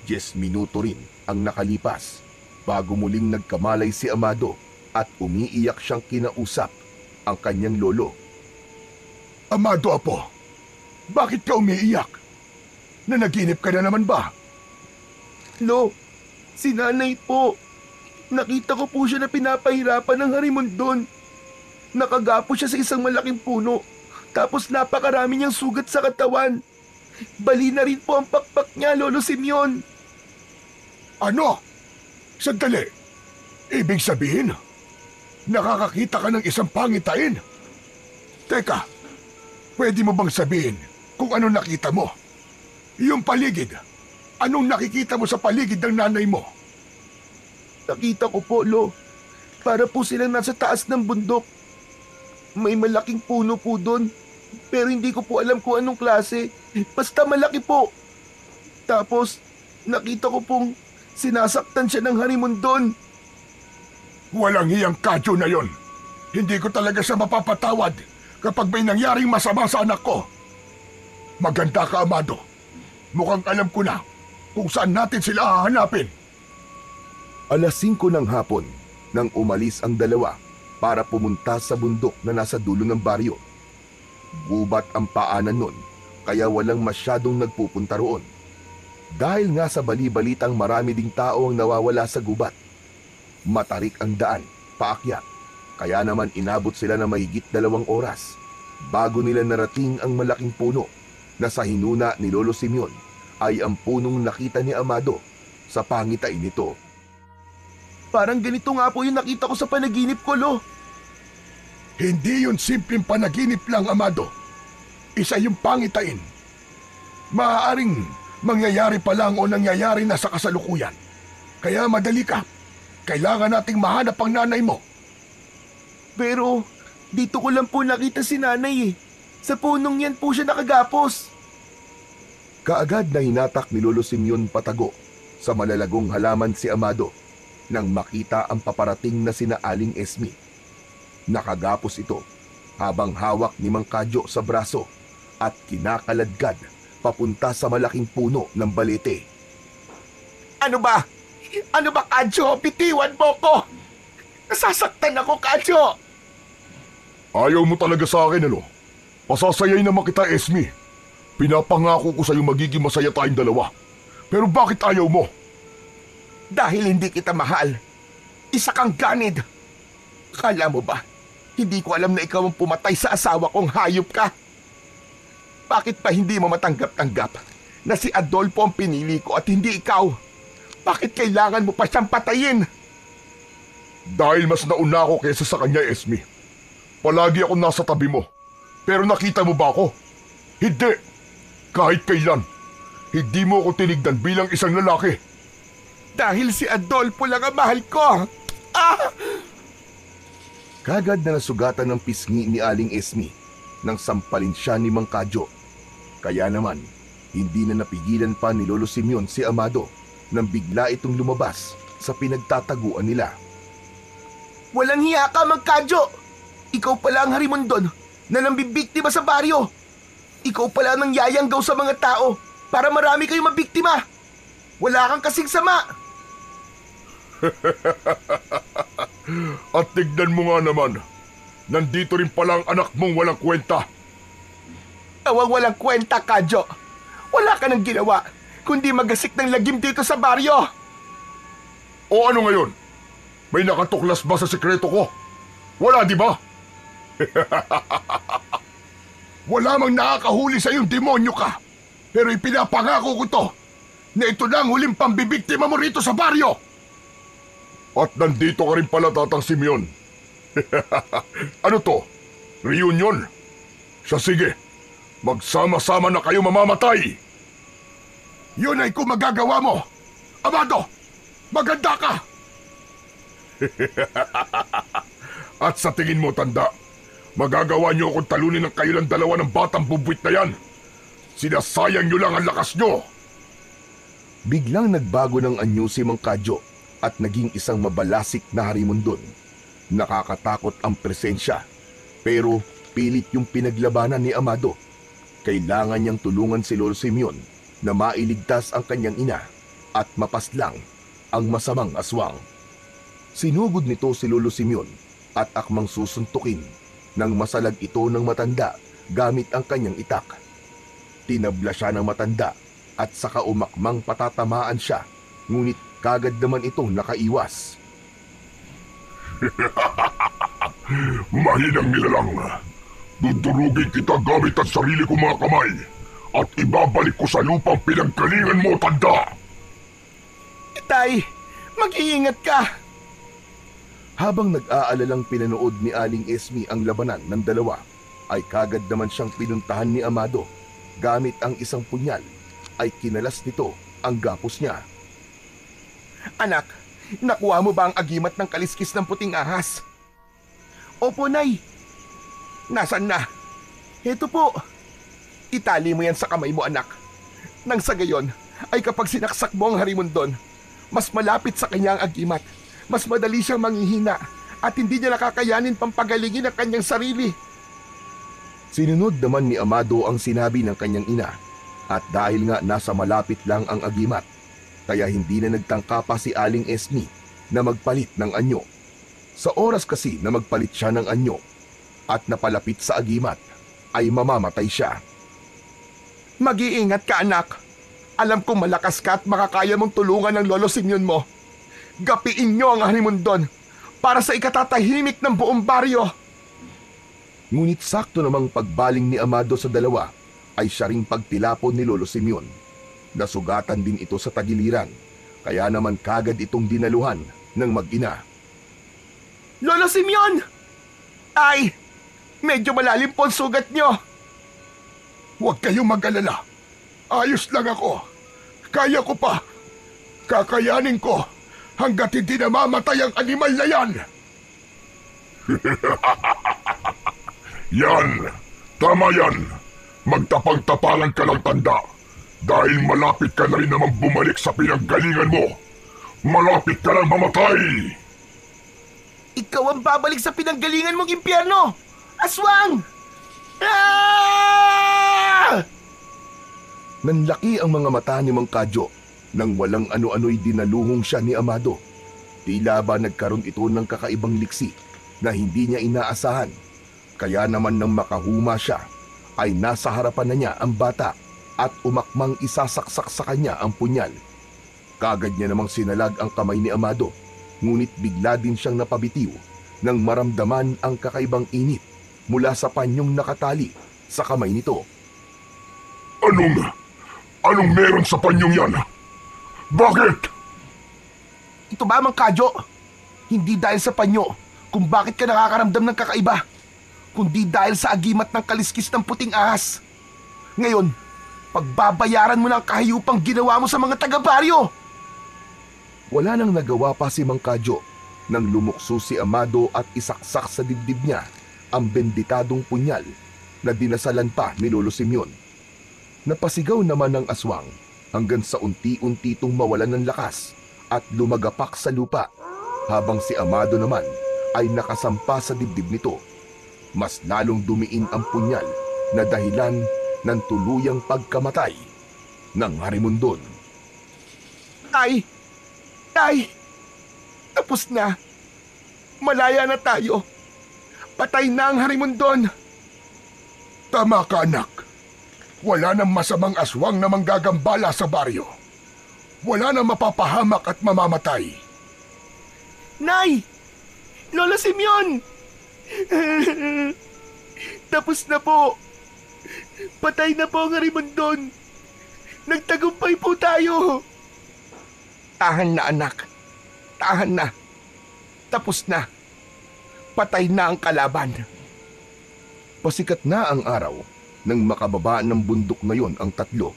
10 minuto rin ang nakalipas bago muling nagkamalay si Amado at umiiyak siyang kinausap ang kanyang lolo. Amado, apo! Bakit ka umiiyak? Nanaginip ka na naman ba? Lo, si nanay po. Nakita ko po siya na pinapahirapan ng Harimondon. Nakagapo siya sa isang malaking puno. Tapos napakarami niyang sugat sa katawan. Bali na rin po ang pakpak niya, Lolo Simeon. Ano? Sandali. Ibig sabihin, nakakakita ka ng isang pangitain? Teka, pwede mo bang sabihin kung ano nakita mo? Yung paligid. Anong nakikita mo sa paligid ng nanay mo? Nakita ko po, Lo. Para po silang nasa taas ng bundok. May malaking puno po doon. Pero hindi ko po alam kung anong klase. Basta malaki po. Tapos, nakita ko pong sinasaktan siya ng Harimondon. Walang hiyang kadyo na yon. Hindi ko talaga siya mapapatawad kapag may nangyaring masama sa anak ko. Maganda ka, Amado. Mukhang alam ko na kung saan natin sila hahanapin. 5:00 ng hapon nang umalis ang dalawa para pumunta sa bundok na nasa dulo ng baryo. Gubat ang paanan nun, kaya walang masyadong nagpupunta roon. Dahil nga sa bali-balitang marami ding tao ang nawawala sa gubat. Matarik ang daan, paakyat, kaya naman inabot sila na mahigit 2 oras bago nila narating ang malaking puno na sa hinuna ni Lolo Simeon ay ang punong nakita ni Amado sa pangitain nito. Parang ganito nga po yung nakita ko sa panaginip ko, Lo. Hindi yun simpleng panaginip lang, Amado. Isa yung pangitain. Maaaring Mangyayari pa lang o nangyayari na sa kasalukuyan. Kaya madali ka. Kailangan nating mahanap ang nanay mo. Pero dito ko lang po nakita si nanay eh. Sa punong yan po siya nakagapos. Kaagad na hinatak ni Lolo Simeon patago sa malalagong halaman si Amado nang makita ang paparating na sina Aling Esmi. Nakagapos ito habang hawak ni Mang Kadyo sa braso at kinakaladkad papunta sa malaking puno ng balete. Ano ba? Ano ba, Kadyo? Bitiwan mo ko! Nasasaktan ako, Kadyo! Ayaw mo talaga sa akin, ano? Pasasayay naman kita, Esmi. Pinapangako ko sa'yo magiging masaya tayong dalawa. Pero bakit ayaw mo? Dahil hindi kita mahal. Isa kang ganid. Kala mo ba, hindi ko alam na ikaw ang pumatay sa asawa kong hayop ka? Bakit pa hindi mo matanggap-tanggap na si Adolfo ang pinili ko at hindi ikaw? Bakit kailangan mo pa siyang patayin? Dahil mas nauna ako kaysa sa kanya, Esmi. Palagi ako nasa tabi mo. Pero nakita mo ba ako? Hindi. Kahit kailan. Hindi mo ako tinignan bilang isang lalaki. Dahil si Adolfo lang ang mahal ko. Kagad na nasugatan ng pisngi ni Aling Esmi nang sampalin siya ni Mang Kadyo. Kaya naman, hindi na napigilan pa ni Lolo Simeon si Amado nang bigla itong lumabas sa pinagtataguan nila. Walang hiya ka, Mang Kadyo! Ikaw pala ang harimondon na nambibiktima sa baryo. Ikaw pala ang yayanggaw sa mga tao para marami kayong mabiktima. Wala kang kasing sama. At tignan mo nga naman, nandito rin pala ang anak mong walang kwenta. Tawang walang kwenta, Kadyo. Wala ka nang ginawa, kundi magasik ng lagim dito sa baryo. O ano ngayon? May nakatuklas ba sa sekreto ko? Wala, di ba? Wala mang nakakahuli sa iyong demonyo ka. Pero ipinapangako ko to na ito na ang huling pambibiktima mo rito sa baryo. At nandito ka rin pala, Tatang Simeon. Ano to? Reunion? Siya, sige. Magsama-sama na kayo mamamatay. Yun ay kung magagawa mo. Amado, maganda ka. At sa tingin mo, tanda, magagawa niyo akong talunin ng kayo ng dalawa ng batang bubwit na yan. Sinasayang niyo lang ang lakas niyo. Biglang nagbago ng anyo si Mang Kadyo at naging isang mabalasik na harimondon. Nakakatakot ang presensya, pero pilit yung pinaglabanan ni Amado. Kailangan niyang tulungan si Lolo Simeon na mailigtas ang kanyang ina at mapaslang ang masamang aswang. Sinugod nito si Lolo Simeon at akmang susuntukin nang masalag ito ng matanda gamit ang kanyang itak. Tinabla siya ng matanda at saka umakmang patatamaan siya, ngunit kagad naman itong nakaiwas. Mahinang nilalang. Dudurugin kita gamit ang sarili kong mga kamay at ibabalik ko sa lupang pinaggalingan mo, tanda! Tay, mag-iingat ka! Habang nag-aalalang pinanood ni Aling Esmi ang labanan ng dalawa, ay kagad naman siyang pinuntahan ni Amado. Gamit ang isang punyal, ay kinalas nito ang gapos niya. Anak, nakuha mo ba ang agimat ng kaliskis ng puting ahas? Opo, Nay. Nasaan na? Heto po. Itali mo yan sa kamay mo, anak. Nang sa gayon, ay kapag sinaksak mo ang harimondon, mas malapit sa kanya ang agimat, mas madali siyang manghihina, at hindi niya nakakayanin pampagalingin ang kanyang sarili. Sinunod naman ni Amado ang sinabi ng kanyang ina, at dahil nga nasa malapit lang ang agimat, kaya hindi na nagtangka pa si Aling Esmi na magpalit ng anyo. Sa oras kasi na magpalit siya ng anyo at napalapit sa agimat, ay mamamatay siya. Mag-iingat ka, anak. Alam kong malakas ka at makakaya mong tulungan ng Lolo Simeon mo. Gapiin niyo ang harimondon para sa ikatatahimik ng buong baryo. Ngunit sakto namang pagbaling ni Amado sa dalawa, ay siya ring pagtilapon ni Lolo Simeon. Nasugatan din ito sa tagiliran, kaya naman kagad itong dinaluhan ng mag-ina. Lolo Simeon! Ay! Medyo malalim po ang sugat niyo. Huwag kayong mag-alala. Ayos lang ako. Kaya ko pa! Kakayanin ko hanggat hindi namamatay ang animal na yan! Yan! Tama yan! Magtapag-tapalan ka ng tanda dahil malapit ka na rin namang bumalik sa pinanggalingan mo. Malapit ka lang mamatay! Ikaw ang babalik sa pinanggalingan mong impyerno! Aswang! Ah! Nanlaki ang mga mata ni Mang Kadyo nang walang ano-ano'y dinaluhong siya ni Amado. Tila ba nagkaroon ito ng kakaibang liksi na hindi niya inaasahan. Kaya naman nang makahuma siya, ay nasa harapan na niya ang bata at umakmang isasaksak sa kanya ang punyal. Kagad niya namang sinalag ang kamay ni Amado, ngunit bigla din siyang napabitiw nang maramdaman ang kakaibang init mula sa panyong nakatali sa kamay nito. Anong meron sa panyong yan? Bakit? Ito ba, Mang Kadyo? Hindi dahil sa panyo kung bakit ka nakakaramdam ng kakaiba, kundi dahil sa agimat ng kaliskis ng puting ahas. Ngayon, pagbabayaran mo ng kahayupang ginawa mo sa mga taga-baryo. Wala nang nagawa pa si Mang Kadyo nang lumukso si Amado at isaksak sa dibdib niya ang benditadong punyal na dinasalan pa ni Lolo Simeon. Napasigaw naman ng aswang hanggang sa unti-unti itong mawalan ng lakas at lumagapak sa lupa, habang si Amado naman ay nakasampa sa dibdib nito. Mas lalong dumiin ang punyal na dahilan ng tuluyang pagkamatay ng Harimondon. Ay! Tapos na. Malaya na tayo. Patay na ang Harimondon. Tama ka, anak. Wala nang masamang aswang na manggagambala sa baryo. Wala nang mapapahamak at mamamatay. Nay! Lola Simeon! Tapos na po. Patay na po ang Harimondon. Nagtagumpay po tayo. Tahan na, anak. Tahan na. Tapos na. Patay na ang kalaban. Pasikat na ang araw nang makababa ng bundok na yon ang tatlo.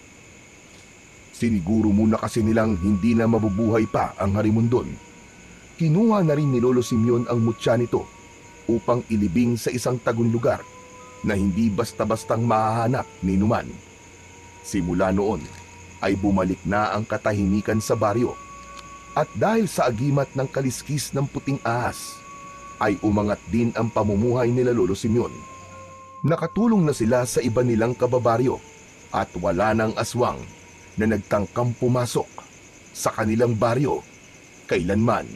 Siniguro muna kasi nilang hindi na mabubuhay pa ang Harimondon. Kinuha na rin ni Lolo Simeon ang mutya nito upang ilibing sa isang tagong lugar na hindi basta-bastang mahahanap ni Numan. Simula noon ay bumalik na ang katahimikan sa baryo, at dahil sa agimat ng kaliskis ng puting ahas ay umangat din ang pamumuhay nila Lolo Simeon. Nakatulong na sila sa iba nilang kababaryo at wala nang aswang na nagtangkang pumasok sa kanilang baryo kailanman.